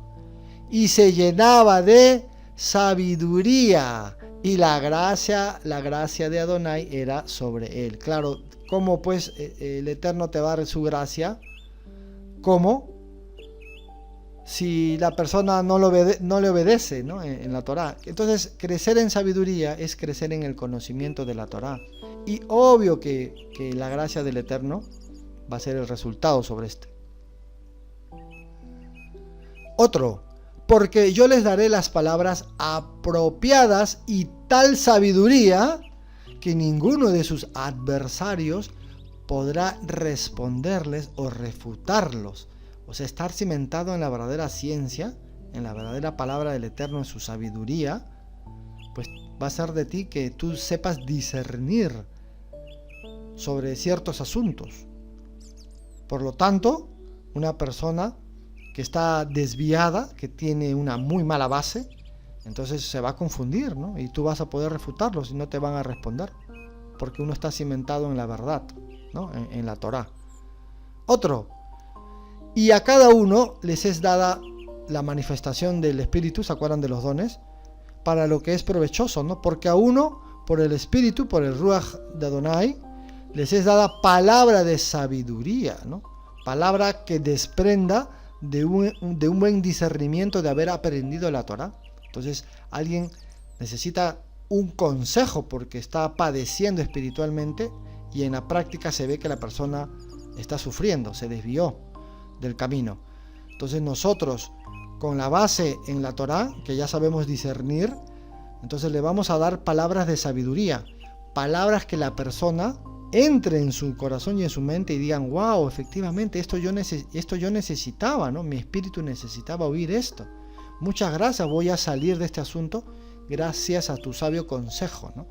y se llenaba de sabiduría, y la gracia de Adonai era sobre él. Claro, ¿cómo pues el Eterno te va a dar su gracia? ¿Cómo? Si la persona no le obedece, ¿no? en la Torá. Entonces, crecer en sabiduría es crecer en el conocimiento de la Torá. Y obvio que la gracia del Eterno va a ser el resultado sobre este. Otro, porque yo les daré las palabras apropiadas y tal sabiduría que ninguno de sus adversarios podrá responderles o refutarlos. O sea, estar cimentado en la verdadera ciencia, en la verdadera palabra del Eterno, en su sabiduría, pues va a ser de ti que tú sepas discernir sobre ciertos asuntos. Por lo tanto, una persona que está desviada, que tiene una muy mala base, entonces se va a confundir, ¿no? Y tú vas a poder refutarlos y no te van a responder, porque uno está cimentado en la verdad, ¿no? En la Torá. Otro, y a cada uno les es dada la manifestación del Espíritu, ¿se acuerdan de los dones? Para lo que es provechoso, ¿no? Porque a uno, por el Espíritu, por el Ruach de Adonai, les es dada palabra de sabiduría, ¿no? Palabra que desprenda de un buen discernimiento de haber aprendido la Torá. Entonces, alguien necesita un consejo porque está padeciendo espiritualmente y en la práctica se ve que la persona está sufriendo, se desvió del camino. Entonces nosotros, con la base en la Torá, que ya sabemos discernir, entonces le vamos a dar palabras de sabiduría, palabras que la persona entre en su corazón y en su mente y digan, wow, efectivamente, esto yo necesitaba, ¿no? Mi espíritu necesitaba oír esto. Muchas gracias, voy a salir de este asunto gracias a tu sabio consejo, ¿no?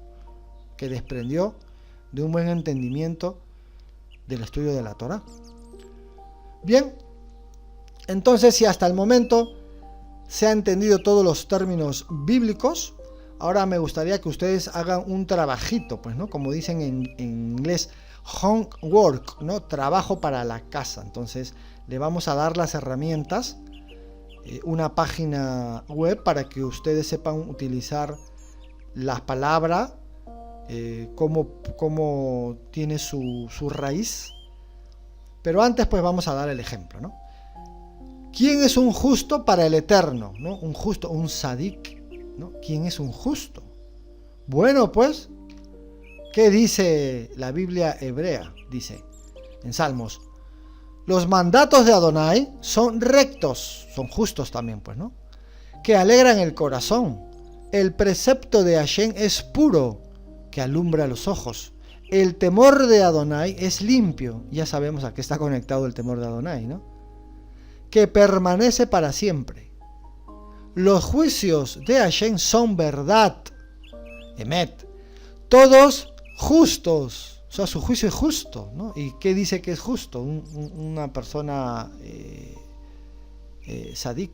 Que desprendió de un buen entendimiento del estudio de la Torá. Bien, entonces si hasta el momento se ha entendido todos los términos bíblicos, ahora me gustaría que ustedes hagan un trabajito, pues, ¿no? Como dicen en inglés, homework, ¿no? Trabajo para la casa. Entonces, le vamos a dar las herramientas, una página web para que ustedes sepan utilizar la palabra, cómo tiene su raíz. Pero antes, pues, vamos a dar el ejemplo, ¿no? ¿Quién es un justo para el Eterno? ¿No? Un justo, un sadik, ¿no? ¿Quién es un justo? Bueno, pues, ¿qué dice la Biblia hebrea? Dice en Salmos, los mandatos de Adonai son rectos, son justos también, pues, ¿no? Que alegran el corazón. El precepto de Hashem es puro, que alumbra los ojos. El temor de Adonai es limpio. Ya sabemos a qué está conectado el temor de Adonai, ¿no? Que permanece para siempre. Los juicios de Hashem son verdad, Emet, todos justos, o sea, su juicio es justo, ¿no? ¿Y qué dice que es justo? Una persona sadik,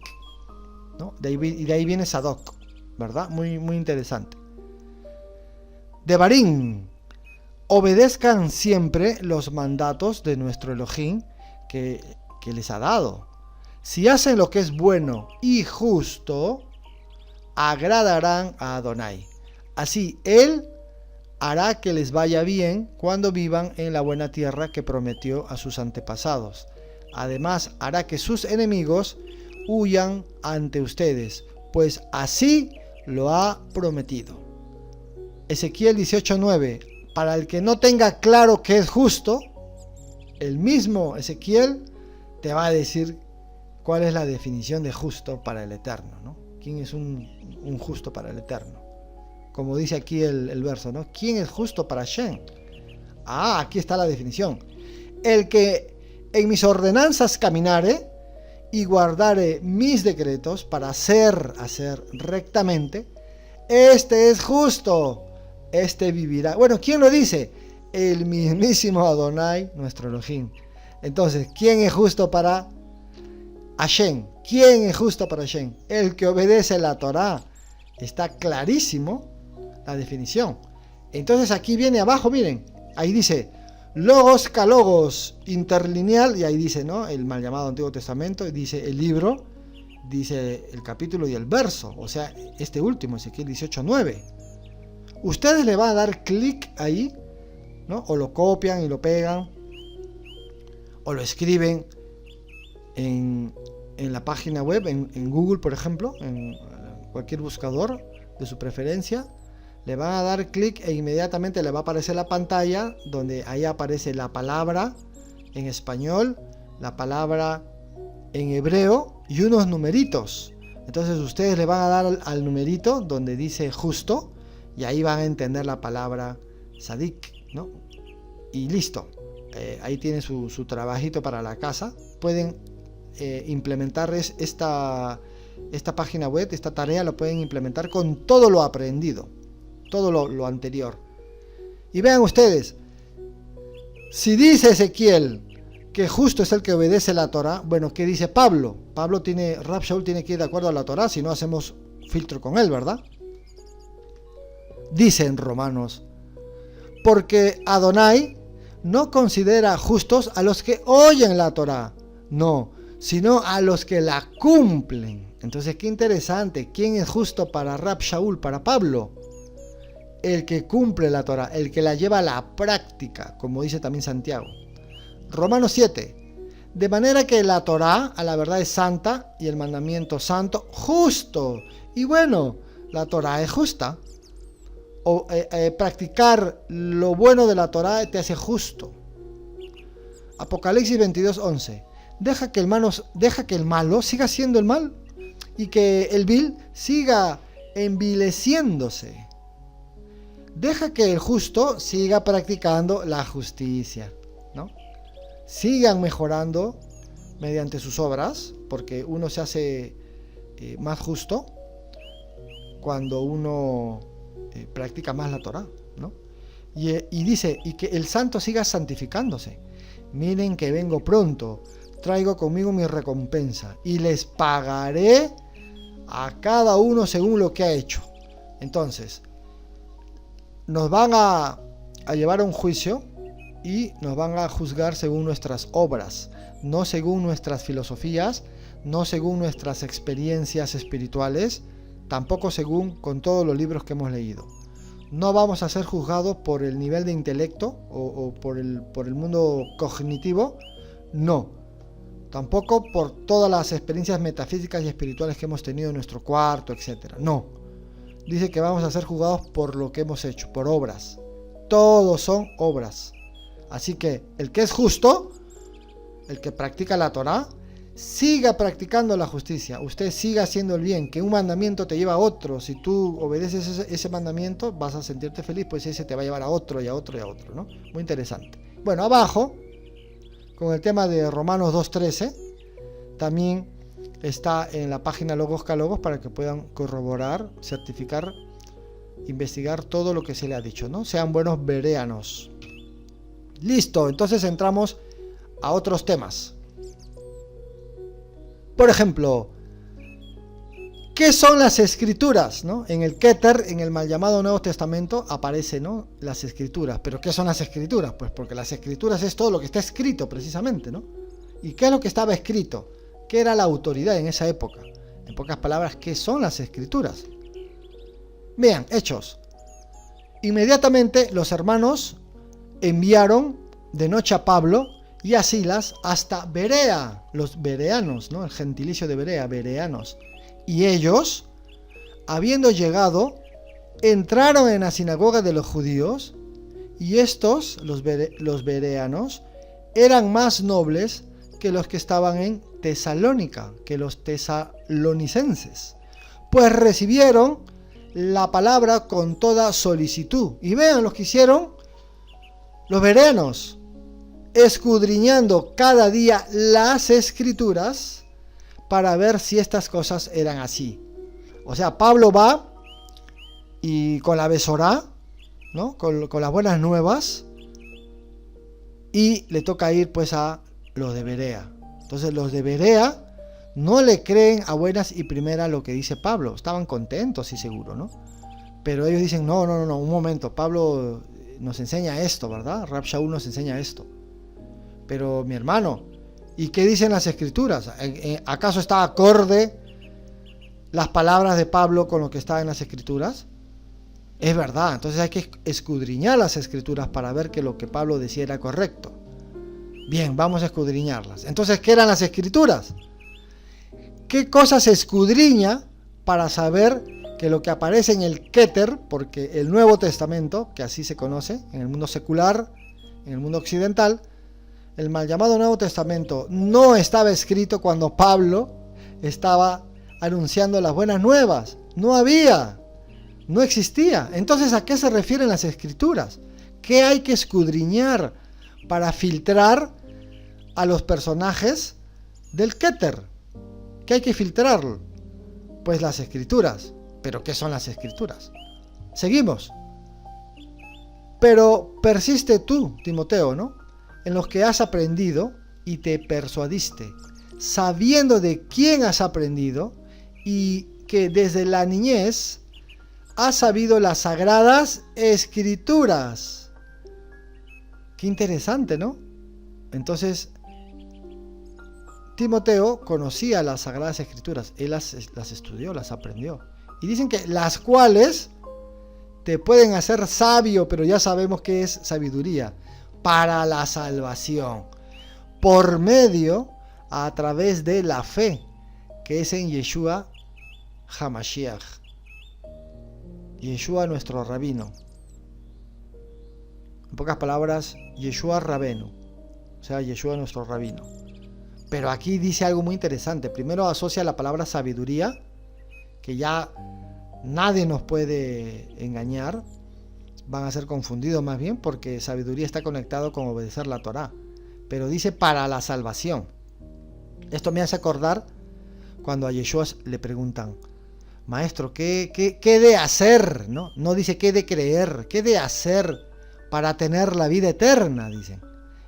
¿no? De ahí viene Sadok, ¿verdad? Muy, muy interesante. Devarim, obedezcan siempre los mandatos de nuestro Elohim que les ha dado. Si hacen lo que es bueno y justo, agradarán a Adonai. Así Él hará que les vaya bien cuando vivan en la buena tierra que prometió a sus antepasados. Además, hará que sus enemigos huyan ante ustedes, pues así lo ha prometido. Ezequiel 18:9. Para el que no tenga claro qué es justo, el mismo Ezequiel te va a decir cuál es la definición de justo para el Eterno, ¿no? ¿Quién es un justo para el Eterno? Como dice aquí el verso, ¿no? ¿Quién es justo para Hashem? Aquí está la definición. El que en mis ordenanzas caminare y guardare mis decretos para hacer rectamente, este es justo, este vivirá. Bueno, ¿quién lo dice? El mismísimo Adonai, nuestro Elohim. Entonces, ¿quién es justo para Hashem? ¿Quién es justo para Hashem? El que obedece la Torá. Está clarísimo la definición. Entonces aquí viene abajo, miren, ahí dice logos calogos interlineal, y ahí dice, ¿no? El mal llamado Antiguo Testamento, dice el libro, dice el capítulo y el verso, o sea, este último, Ezequiel 18:9. Ustedes le van a dar clic ahí, ¿no? O lo copian y lo pegan, o lo escriben en la página web, en Google, por ejemplo, en cualquier buscador de su preferencia. Le van a dar clic e inmediatamente le va a aparecer la pantalla donde ahí aparece la palabra en español, la palabra en hebreo y unos numeritos. Entonces ustedes le van a dar al numerito donde dice justo y ahí van a entender la palabra sadik, ¿no? Y listo. Ahí tienen su trabajito para la casa. Pueden implementar esta página web, esta tarea lo pueden implementar con todo lo aprendido. Todo lo anterior. Y vean ustedes, si dice Ezequiel que justo es el que obedece la Torá, bueno, ¿qué dice Pablo? Rab Shaul tiene que ir de acuerdo a la Torá, si no hacemos filtro con él, ¿verdad? Dice en Romanos, porque Adonai no considera justos a los que oyen la Torá, no, sino a los que la cumplen. Entonces, qué interesante, ¿quién es justo para Rab Shaul, para Pablo? El que cumple la Torá, el que la lleva a la práctica, como dice también Santiago. Romanos 7. De manera que la Torá, a la verdad, es santa y el mandamiento santo, justo. Y bueno, la Torá es justa. Practicar lo bueno de la Torá te hace justo. Apocalipsis 22:11. Deja que el malo siga siendo el mal y que el vil siga envileciéndose. Deja que el justo siga practicando la justicia, ¿no? Sigan mejorando mediante sus obras, porque uno se hace más justo cuando uno practica más la Torá, ¿no? Y dice, y que el santo siga santificándose. Miren que vengo pronto, traigo conmigo mi recompensa, y les pagaré a cada uno según lo que ha hecho. Entonces, nos van a llevar a un juicio y nos van a juzgar según nuestras obras, no según nuestras filosofías, no según nuestras experiencias espirituales, tampoco según con todos los libros que hemos leído. No vamos a ser juzgados por el nivel de intelecto o por el mundo cognitivo, no. Tampoco por todas las experiencias metafísicas y espirituales que hemos tenido en nuestro cuarto, etc. No. Dice que vamos a ser juzgados por lo que hemos hecho, por obras. Todos son obras. Así que el que es justo, el que practica la Torá, siga practicando la justicia. Usted siga haciendo el bien, que un mandamiento te lleva a otro. Si tú obedeces ese mandamiento, vas a sentirte feliz, pues ese te va a llevar a otro y a otro y a otro, ¿no? Muy interesante. Bueno, abajo, con el tema de Romanos 2:13, también está en la página Logos Calogos para que puedan corroborar, certificar, investigar todo lo que se le ha dicho, ¿no? Sean buenos bereanos. Listo, entonces entramos a otros temas. Por ejemplo, ¿qué son las escrituras? ¿No? En el Keter, en el mal llamado Nuevo Testamento, aparece, ¿no?, las escrituras. ¿Pero qué son las escrituras? Pues porque las escrituras es todo lo que está escrito precisamente, ¿no? ¿Y qué es lo que estaba escrito? ¿Qué era la autoridad en esa época? En pocas palabras, ¿qué son las escrituras? Vean, Hechos. Inmediatamente los hermanos enviaron de noche a Pablo y a Silas hasta Berea, los bereanos, ¿no? El gentilicio de Berea, bereanos. Y ellos, habiendo llegado, entraron en la sinagoga de los judíos, y estos, los bereanos, eran más nobles que los que estaban en Tesalónica, que los tesalonicenses, pues recibieron la palabra con toda solicitud. Y vean lo que hicieron los bereanos, escudriñando cada día las escrituras para ver si estas cosas eran así. O sea, Pablo va y con la Besorá, ¿no? Con las buenas nuevas, y le toca ir pues a los de Berea. Entonces los de Berea no le creen a buenas y primeras lo que dice Pablo. Estaban contentos, sí, seguro, ¿no? Pero ellos dicen, no, un momento, Pablo nos enseña esto, ¿verdad? Rab Shaul nos enseña esto. Pero mi hermano, ¿y qué dicen las escrituras? ¿Acaso está acorde las palabras de Pablo con lo que está en las escrituras? Es verdad, entonces hay que escudriñar las escrituras para ver que lo que Pablo decía era correcto. Bien, vamos a escudriñarlas. Entonces, ¿qué eran las escrituras? ¿Qué cosas se escudriña para saber que lo que aparece en el Keter, porque el Nuevo Testamento, que así se conoce en el mundo secular, en el mundo occidental, el mal llamado Nuevo Testamento no estaba escrito cuando Pablo estaba anunciando las buenas nuevas? No había, no existía. Entonces, ¿a qué se refieren las escrituras? ¿Qué hay que escudriñar para filtrar a los personajes del Keter? ¿Qué hay que filtrar? Pues las escrituras. ¿Pero qué son las escrituras? Seguimos. Pero persiste tú, Timoteo, ¿no? En los que has aprendido y te persuadiste, sabiendo de quién has aprendido y que desde la niñez has sabido las sagradas escrituras. Qué interesante, ¿no? Entonces, Timoteo conocía las sagradas escrituras, él las estudió, las aprendió. Y dicen que las cuales te pueden hacer sabio, pero ya sabemos que es sabiduría, para la salvación, por medio, a través de la fe, que es en Yeshua HaMashiach. Yeshua nuestro rabino. En pocas palabras, Yeshua Rabenu, o sea, Yeshua nuestro rabino. Pero aquí dice algo muy interesante. Primero asocia la palabra sabiduría, que ya nadie nos puede engañar, van a ser confundidos más bien, porque sabiduría está conectado con obedecer la Torá. Pero dice para la salvación. Esto me hace acordar cuando a Yeshua le preguntan, maestro, ¿qué de hacer? No dice qué de creer, qué de hacer para tener la vida eterna, dicen.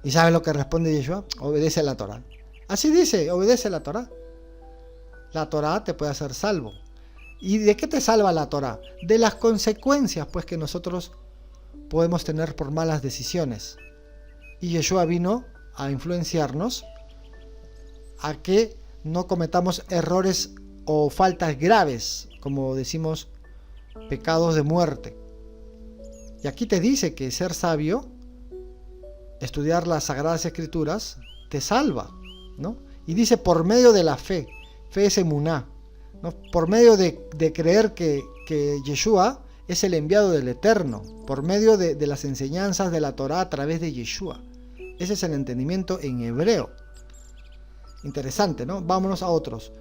¿Y saben lo que responde Yeshua? Obedece la Torá. Así dice, obedece la Torá. La Torá te puede hacer salvo. ¿Y de qué te salva la Torá? De las consecuencias, pues, que nosotros podemos tener por malas decisiones. Y Yeshua vino a influenciarnos a que no cometamos errores o faltas graves, como decimos, pecados de muerte. Y aquí te dice que ser sabio, estudiar las Sagradas Escrituras, te salva, ¿no? Y dice por medio de la fe. Fe es emuná, ¿no? Por medio de creer que Yeshua es el enviado del Eterno, por medio de las enseñanzas de la Torá a través de Yeshua. Ese es el entendimiento en hebreo. Interesante, ¿no? Vámonos a otros.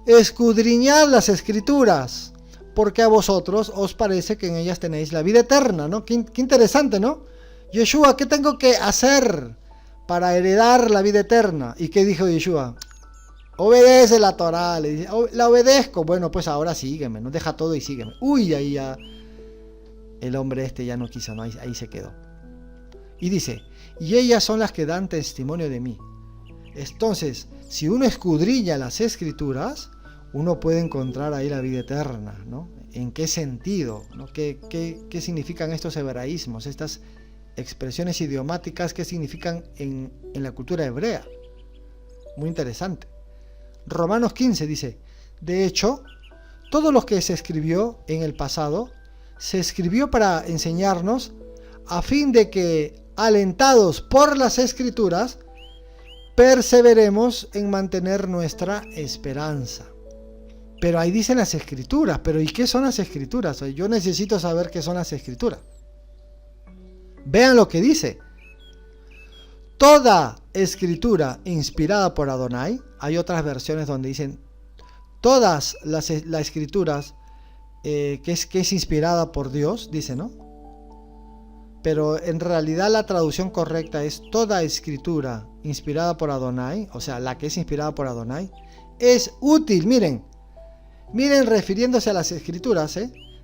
Escudriñad las Escrituras, porque a vosotros os parece que en ellas tenéis la vida eterna, ¿no? Qué interesante, ¿no? Yeshua, ¿qué tengo que hacer para heredar la vida eterna? ¿Y qué dijo Yeshua? Obedece la Torá, le dice, la obedezco. Bueno, pues ahora sígueme, no deja todo y sígueme. Uy, ahí ya el hombre este ya no quiso, ¿no? Ahí se quedó. Y dice, y ellas son las que dan testimonio de mí. Entonces, si uno escudriña las Escrituras, uno puede encontrar ahí la vida eterna, ¿no? ¿En qué sentido? ¿No? ¿Qué significan estos hebraísmos, estas expresiones idiomáticas? ¿Qué significan en la cultura hebrea? Muy interesante. Romanos 15 dice, de hecho, todo lo que se escribió en el pasado, se escribió para enseñarnos a fin de que, alentados por las Escrituras, perseveremos en mantener nuestra esperanza. Pero ahí dicen las Escrituras. ¿Pero y qué son las Escrituras? Yo necesito saber qué son las Escrituras. Vean lo que dice. Toda escritura inspirada por Adonai. Hay otras versiones donde dicen todas las escrituras que es inspirada por Dios, dice, ¿no? Pero en realidad la traducción correcta es toda escritura inspirada por Adonai, o sea, la que es inspirada por Adonai, es útil. Miren, refiriéndose a las escrituras,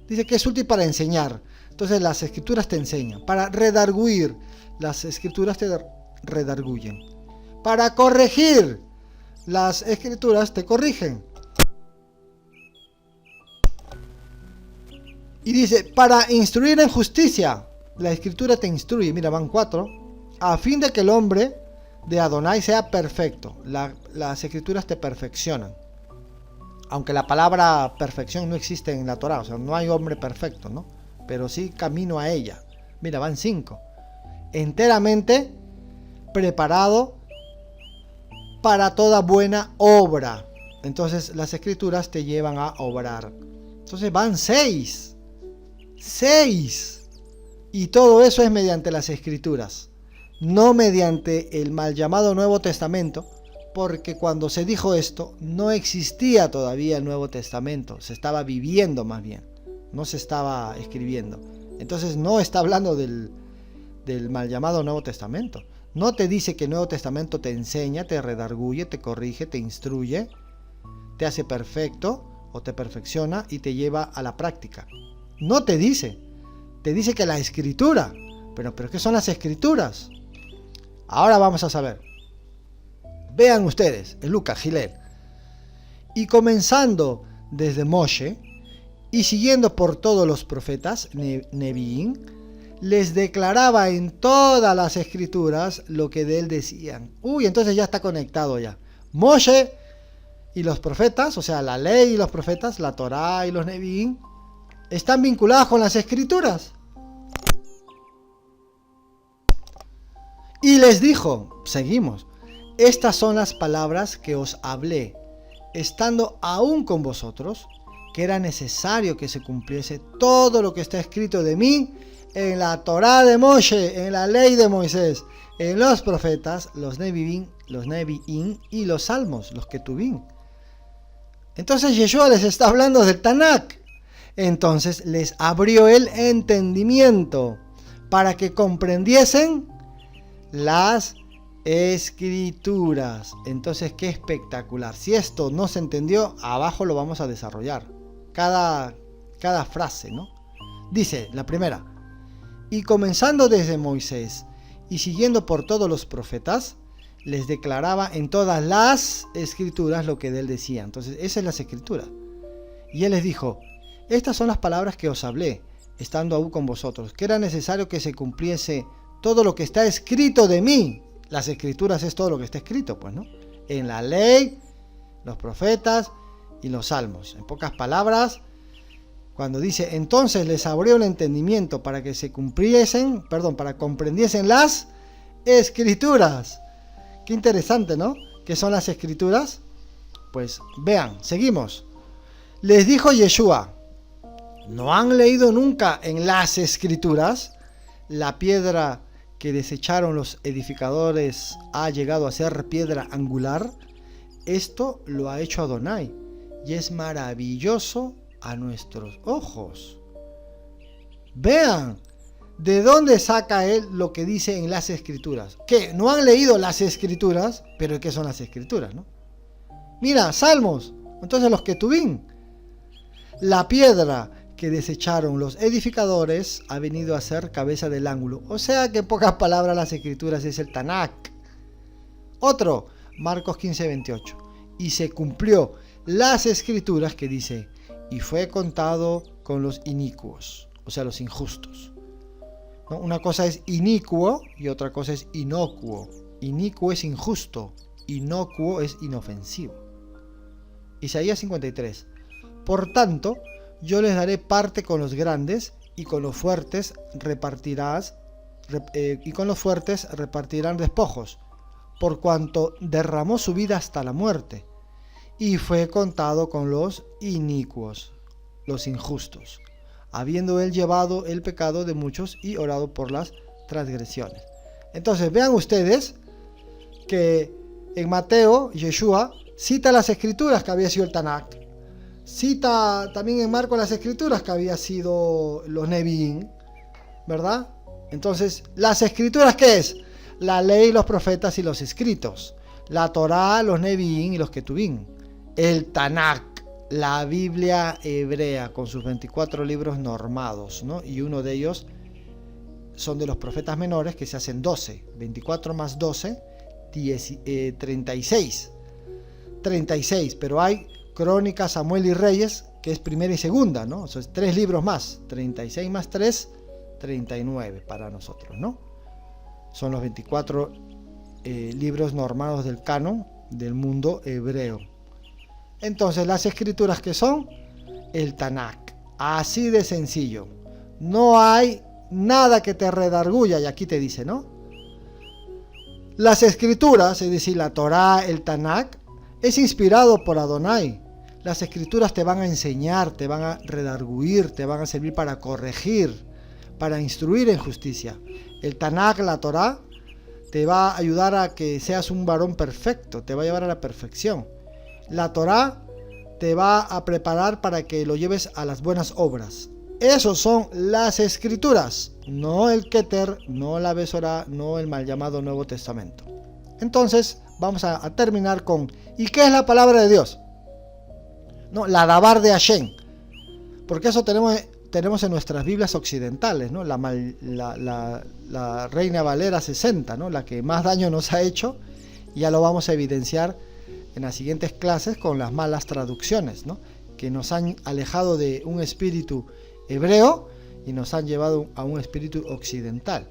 dice que es útil para enseñar. Entonces las escrituras te enseñan. Para redarguir, las escrituras te redarguyen. Para corregir, las escrituras te corrigen. Y dice, para instruir en justicia, la escritura te instruye. Mira, van 4. A fin de que el hombre de Adonai sea perfecto. Las escrituras te perfeccionan. Aunque la palabra perfección no existe en la Torá, o sea, no hay hombre perfecto, ¿no? Pero sí camino a ella. Mira, van 5. Enteramente preparado para toda buena obra. Entonces las escrituras te llevan a obrar. Entonces van 6. Y todo eso es mediante las escrituras, no mediante el mal llamado Nuevo Testamento, porque cuando se dijo esto no existía todavía el Nuevo Testamento, se estaba viviendo más bien, no se estaba escribiendo. Entonces no está hablando del mal llamado Nuevo Testamento. No te dice que el Nuevo Testamento te enseña, te redarguye, te corrige, te instruye, te hace perfecto o te perfecciona y te lleva a la práctica. No te dice. Te dice que la escritura. Pero ¿qué son las escrituras? Ahora vamos a saber. Vean ustedes, en Lucas, Gilel. Y comenzando desde Moshe y siguiendo por todos los profetas, Neviín, les declaraba en todas las escrituras lo que de él decían. Entonces ya está conectado ya. Moshe y los profetas, o sea, la ley y los profetas, la Torá y los Neviín, están vinculados con las escrituras. Y les dijo, seguimos, estas son las palabras que os hablé, estando aún con vosotros, que era necesario que se cumpliese todo lo que está escrito de mí en la Torá de Moshe, en la ley de Moisés, en los profetas, los Neviín y los salmos, los Ketubín. Entonces Yeshua les está hablando del Tanakh. Entonces les abrió el entendimiento para que comprendiesen las escrituras. Entonces, qué espectacular. Si esto no se entendió, abajo lo vamos a desarrollar. Cada frase, ¿no? Dice la primera. Y comenzando desde Moisés y siguiendo por todos los profetas, les declaraba en todas las escrituras lo que de él decía. Entonces, esa es las escrituras. Y él les dijo, estas son las palabras que os hablé, estando aún con vosotros, que era necesario que se cumpliese todo lo que está escrito de mí. Las escrituras es todo lo que está escrito, pues, ¿no? En la ley, los profetas y los salmos. En pocas palabras, cuando dice, entonces les abrió el entendimiento para que se cumpliesen, para comprendiesen las escrituras. Qué interesante, ¿no? ¿Qué son las escrituras? Pues vean, seguimos. Les dijo Yeshua, ¿no han leído nunca en las escrituras? La piedra que desecharon los edificadores ha llegado a ser piedra angular. Esto lo ha hecho Adonai y es maravilloso a nuestros ojos. Vean, ¿de dónde saca él lo que dice en las escrituras? ¿Qué? ¿No han leído las escrituras? Pero ¿qué son las escrituras, no? Mira, Salmos, entonces los Ketubín. La piedra que desecharon los edificadores ha venido a ser cabeza del ángulo. O sea que en pocas palabras las escrituras es el Tanakh. Otro, Marcos 15:28. Y se cumplió las escrituras que dice, y fue contado con los inicuos, o sea, los injustos. ¿No? Una cosa es inicuo y otra cosa es inocuo. Inicuo es injusto, inocuo es inofensivo. Isaías 53. Por tanto, yo les daré parte con los grandes, y con los fuertes repartirán despojos, por cuanto derramó su vida hasta la muerte, y fue contado con los inicuos, los injustos, habiendo él llevado el pecado de muchos y orado por las transgresiones. Entonces vean ustedes que en Mateo, Yeshua cita las escrituras que había sido el Tanakh, cita también en Marcos las escrituras que había sido los Nevi'im, ¿verdad? Entonces, ¿las escrituras qué es? La ley, los profetas y los escritos. La Torá, los Nevi'im y los Ketuvim. El Tanakh, la Biblia hebrea con sus 24 libros normados, ¿no? Y uno de ellos son de los profetas menores, que se hacen 12. 24 más 12, 36. 36, pero hay Crónicas, Samuel y Reyes, que es primera y segunda, ¿no? O sea, 3 libros más. 36 más 3, 39 para nosotros, ¿no? Son los 24 libros normados del canon del mundo hebreo. Entonces, las escrituras que son el Tanakh, así de sencillo. No hay nada que te redarguya, y aquí te dice, ¿no? Las escrituras, es decir, la Torá, el Tanakh, es inspirado por Adonai. Las escrituras te van a enseñar, te van a redarguir, te van a servir para corregir, para instruir en justicia. El Tanakh, la Torá, te va a ayudar a que seas un varón perfecto, te va a llevar a la perfección. La Torá te va a preparar para que lo lleves a las buenas obras. Esos son las escrituras, no el Keter, no la Besorá, no el mal llamado Nuevo Testamento. Entonces, vamos a terminar con, ¿y qué es la palabra de Dios? No, la Dabar de Hashem, porque eso tenemos en nuestras Biblias occidentales, ¿no? La Reina Valera 60, ¿no? La que más daño nos ha hecho, y ya lo vamos a evidenciar en las siguientes clases con las malas traducciones, ¿no? Que nos han alejado de un espíritu hebreo y nos han llevado a un espíritu occidental.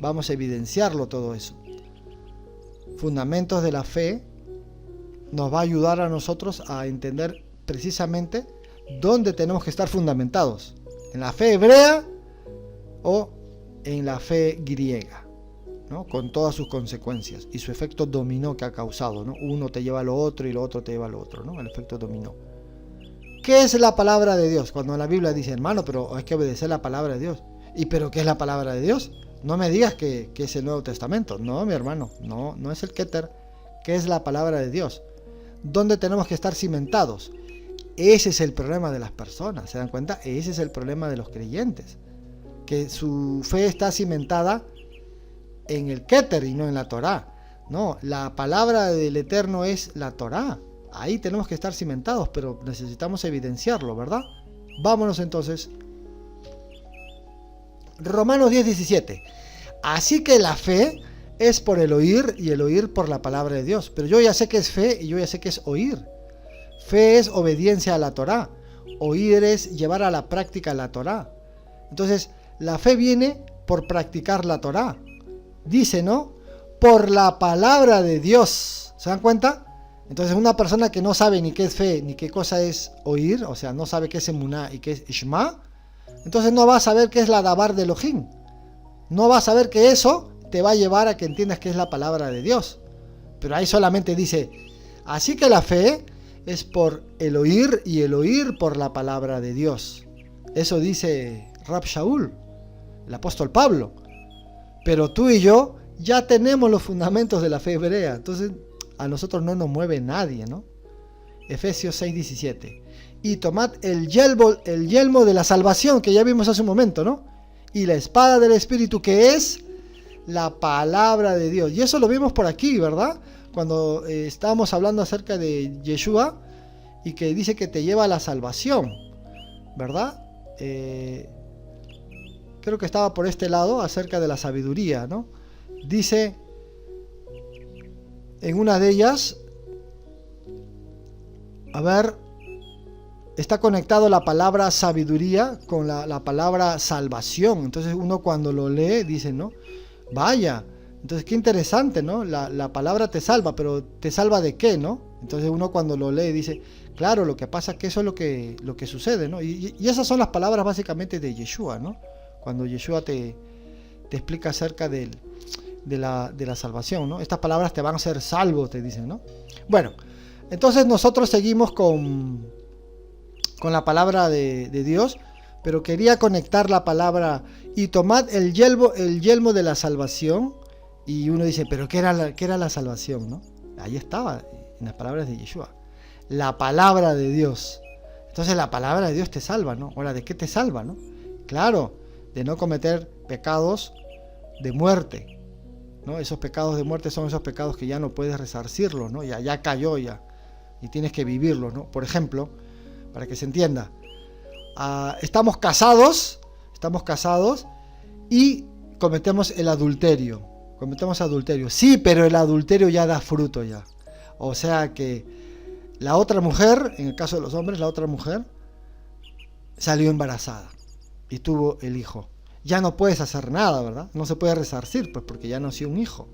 Vamos a evidenciarlo todo eso. Fundamentos de la fe nos va a ayudar a nosotros a entender precisamente dónde tenemos que estar fundamentados, en la fe hebrea o en la fe griega, ¿no? Con todas sus consecuencias y su efecto dominó que ha causado, ¿no? Uno te lleva a lo otro y lo otro te lleva a lo otro, ¿no? El efecto dominó. ¿Qué es la palabra de Dios? Cuando la Biblia dice, hermano, pero hay que obedecer la palabra de Dios. ¿Y pero qué es la palabra de Dios? No me digas que es el Nuevo Testamento. No, mi hermano, no es el Keter. ¿Qué es la palabra de Dios? ¿Dónde tenemos que estar cimentados? Ese es el problema de las personas, ¿se dan cuenta? Ese es el problema de los creyentes, que su fe está cimentada en el Keter y no en la Torá. No, la palabra del Eterno es la Torá. Ahí tenemos que estar cimentados, pero necesitamos evidenciarlo, ¿verdad? Vámonos entonces. Romanos 10:17. Así que la fe es por el oír y el oír por la palabra de Dios. Pero yo ya sé que es fe y yo ya sé que es oír. Fe es obediencia a la Torá. Oír es llevar a la práctica la Torá. Entonces, la fe viene por practicar la Torá. Dice, ¿no? Por la palabra de Dios. ¿Se dan cuenta? Entonces, una persona que no sabe ni qué es fe, ni qué cosa es oír, o sea, no sabe qué es emuná y qué es ishma, entonces no va a saber qué es la dabar de Elohim. No va a saber que eso te va a llevar a que entiendas qué es la palabra de Dios. Pero ahí solamente dice, así que la fe es por el oír y el oír por la palabra de Dios. Eso dice Rab Shaul, el apóstol Pablo. Pero tú y yo ya tenemos los fundamentos de la fe hebrea. Entonces a nosotros no nos mueve nadie, ¿no? Efesios 6:17. Y tomad el yelmo de la salvación, que ya vimos hace un momento, ¿no? Y la espada del Espíritu, que es la palabra de Dios. Y eso lo vimos por aquí, ¿verdad? Cuando estábamos hablando acerca de Yeshua y que dice que te lleva a la salvación, ¿verdad? Creo que estaba por este lado acerca de la sabiduría, ¿no? Dice en una de ellas, a ver, está conectado la palabra sabiduría con la palabra salvación. Entonces uno cuando lo lee dice, ¿no? Vaya, entonces qué interesante, ¿no? La palabra te salva, pero ¿te salva de qué, no? Entonces uno cuando lo lee dice, claro, lo que pasa es que eso es lo que sucede, ¿no? Y esas son las palabras básicamente de Yeshua, ¿no? Cuando Yeshua te explica acerca de la salvación, ¿no? Estas palabras te van a hacer salvo, te dicen, ¿no? Bueno, entonces nosotros seguimos con la palabra de Dios, pero quería conectar la palabra y tomad el yelmo de la salvación. Y uno dice, pero ¿qué era la salvación, no? Ahí estaba, en las palabras de Yeshua, la palabra de Dios. Entonces la palabra de Dios te salva, ¿no? Ahora, ¿de qué te salva, no? Claro, de no cometer pecados de muerte, ¿no? Esos pecados de muerte son esos pecados que ya no puedes resarcirlos, ¿no? Ya cayó ya, y tienes que vivirlos, ¿no? Por ejemplo, para que se entienda, estamos casados y cometemos el adulterio. Sí, pero el adulterio ya da fruto ya. O sea que la otra mujer, en el caso de los hombres, la otra mujer salió embarazada y tuvo el hijo. Ya no puedes hacer nada, ¿verdad? No se puede resarcir, pues porque ya nació un hijo.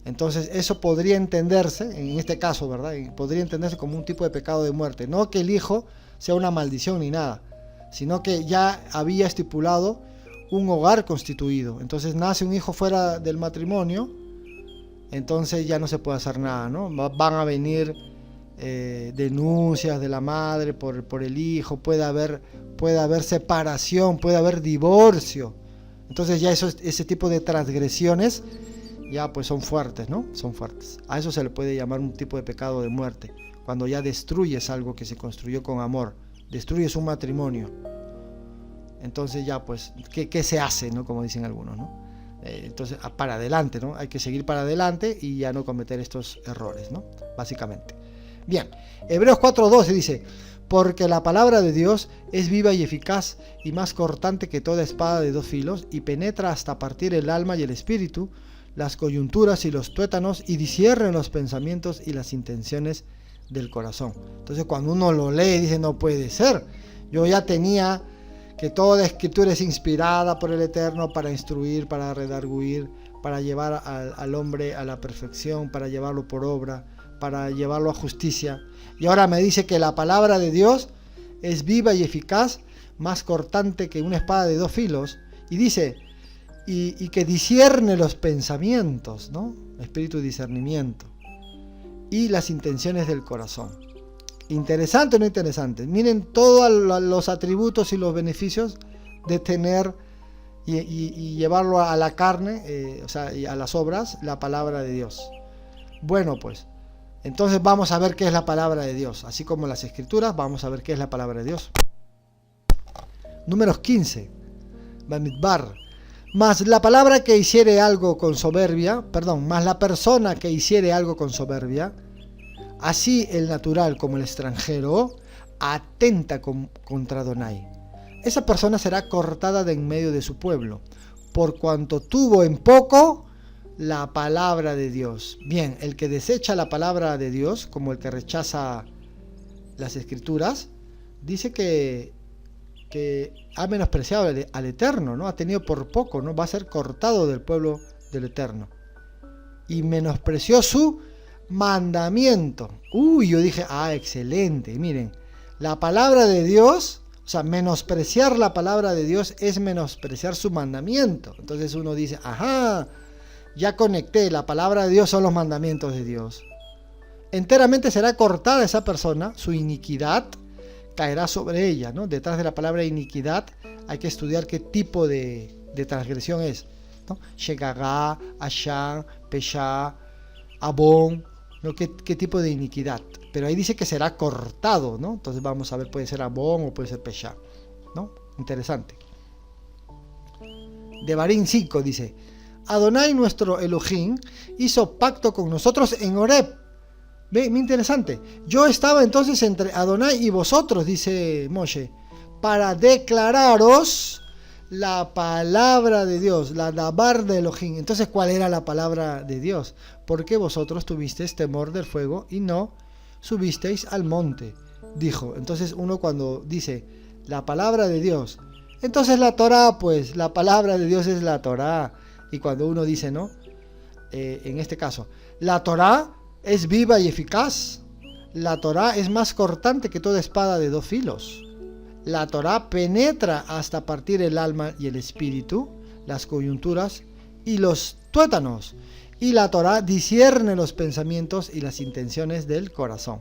Entonces eso podría entenderse, en este caso, ¿verdad? Podría entenderse como un tipo de pecado de muerte. No que el hijo sea una maldición ni nada, sino que ya había estipulado un hogar constituido. Entonces nace un hijo fuera del matrimonio, entonces ya no se puede hacer nada, ¿no? Van a venir denuncias de la madre por el hijo, puede haber separación, puede haber divorcio. Entonces ya ese tipo de transgresiones ya pues son fuertes, ¿no? Son fuertes. A eso se le puede llamar un tipo de pecado de muerte, cuando ya destruyes algo que se construyó con amor, destruyes un matrimonio. Entonces ya pues, ¿qué se hace, ¿no? Como dicen algunos, ¿no? Entonces, para adelante, ¿no? Hay que seguir para adelante y ya no cometer estos errores, ¿no? Básicamente. Bien, Hebreos 4:12 dice, porque la palabra de Dios es viva y eficaz y más cortante que toda espada de dos filos y penetra hasta partir el alma y el espíritu, las coyunturas y los tuétanos y discierne los pensamientos y las intenciones del corazón. Entonces cuando uno lo lee dice, no puede ser, yo ya tenía que toda escritura es inspirada por el Eterno para instruir, para redarguir, para llevar al hombre a la perfección, para llevarlo por obra, para llevarlo a justicia. Y ahora me dice que la palabra de Dios es viva y eficaz, más cortante que una espada de dos filos. Y dice, y que discierne los pensamientos, ¿no? Espíritu de discernimiento. Y las intenciones del corazón. ¿Interesante o no interesante? Miren todos los atributos y los beneficios de tener y llevarlo a la carne, o sea, y a las obras, la palabra de Dios. Bueno, pues, entonces vamos a ver qué es la palabra de Dios. Así como las escrituras, vamos a ver qué es la palabra de Dios. Números 15. Bamidbar. Mas la palabra que hiciere algo con soberbia, más la persona que hiciere algo con soberbia, así el natural como el extranjero, atenta contra Adonai. Esa persona será cortada de en medio de su pueblo, por cuanto tuvo en poco la palabra de Dios. Bien, el que desecha la palabra de Dios, como el que rechaza las escrituras, dice que ha menospreciado al Eterno, ¿no? Ha tenido por poco, ¿no? Va a ser cortado del pueblo del Eterno. Y menospreció su mandamiento. Yo dije, excelente. Miren, la palabra de Dios, o sea, menospreciar la palabra de Dios es menospreciar su mandamiento. Entonces uno dice, ya conecté, la palabra de Dios son los mandamientos de Dios. Enteramente será cortada esa persona, su iniquidad caerá sobre ella, ¿no? Detrás de la palabra iniquidad hay que estudiar qué tipo de transgresión es, ¿no? Shegagá, Ashán, Peshá, Abón, ¿no? ¿Qué tipo de iniquidad? Pero ahí dice que será cortado, ¿no? Entonces vamos a ver, puede ser Abón o puede ser Peshá, ¿no? Interesante. Devarim 5 dice, Adonai nuestro Elohim hizo pacto con nosotros en Horeb. Ve, muy interesante. Yo estaba entonces entre Adonai y vosotros, dice Moshe, para declararos la palabra de Dios, la Dabar de Elohim. Entonces, ¿cuál era la palabra de Dios? Porque vosotros tuvisteis temor del fuego y no subisteis al monte, dijo. Entonces uno cuando dice la palabra de Dios, entonces la Torá, pues la palabra de Dios es la Torá. Y cuando uno dice, ¿no? En este caso, la Torá es viva y eficaz. La Torá es más cortante que toda espada de 2 filos. La Torá penetra hasta partir el alma y el espíritu, las coyunturas y los tuétanos. Y la Torá discierne los pensamientos y las intenciones del corazón.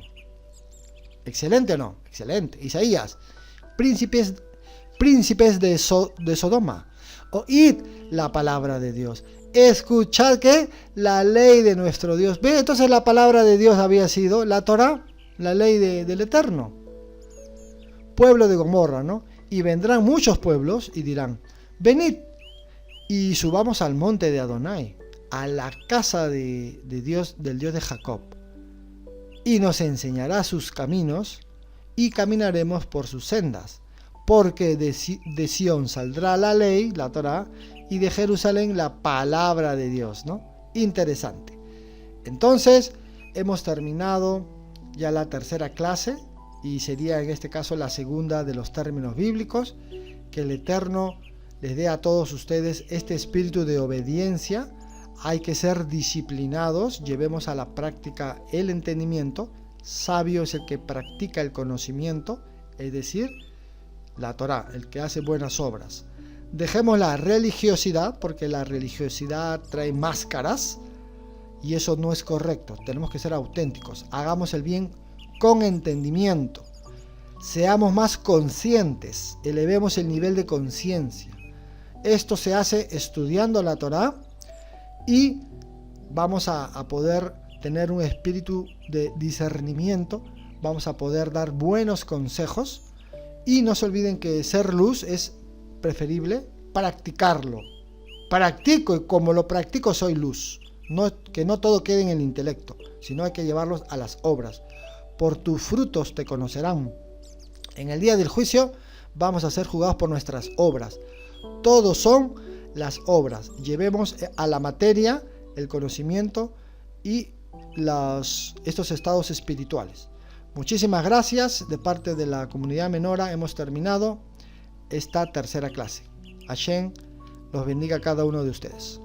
¿Excelente o no? Excelente. Isaías, príncipes de Sodoma, oíd la palabra de Dios. Escuchad que la ley de nuestro Dios. ¿Ve? Entonces la palabra de Dios había sido la Torá, la ley del Eterno. Pueblo de Gomorra, ¿no? Y vendrán muchos pueblos y dirán, venid y subamos al monte de Adonai, a la casa de Dios, del Dios de Jacob, y nos enseñará sus caminos y caminaremos por sus sendas, porque de Sión saldrá la ley, la Torá, y de Jerusalén la palabra de Dios, ¿no? Interesante. Entonces, hemos terminado ya la tercera clase, y sería en este caso la segunda de los términos bíblicos. Que el Eterno les dé a todos ustedes este espíritu de obediencia. Hay que ser disciplinados, llevemos a la práctica el entendimiento. Sabio es el que practica el conocimiento, es decir, la Torá, el que hace buenas obras. Dejemos la religiosidad, porque la religiosidad trae máscaras y eso no es correcto. Tenemos que ser auténticos. Hagamos el bien con entendimiento. Seamos más conscientes, elevemos el nivel de conciencia. Esto se hace estudiando la Torá y vamos a poder tener un espíritu de discernimiento, vamos a poder dar buenos consejos y no se olviden que ser luz es preferible practicarlo. Practico y como lo practico soy luz. Que no todo quede en el intelecto, sino hay que llevarlos a las obras. Por tus frutos te conocerán. En el día del juicio vamos a ser juzgados por nuestras obras. Todos son las obras. Llevemos a la materia el conocimiento y estos estados espirituales. Muchísimas gracias. De parte de la comunidad Menora hemos terminado esta tercera clase. Hashem los bendiga a cada uno de ustedes.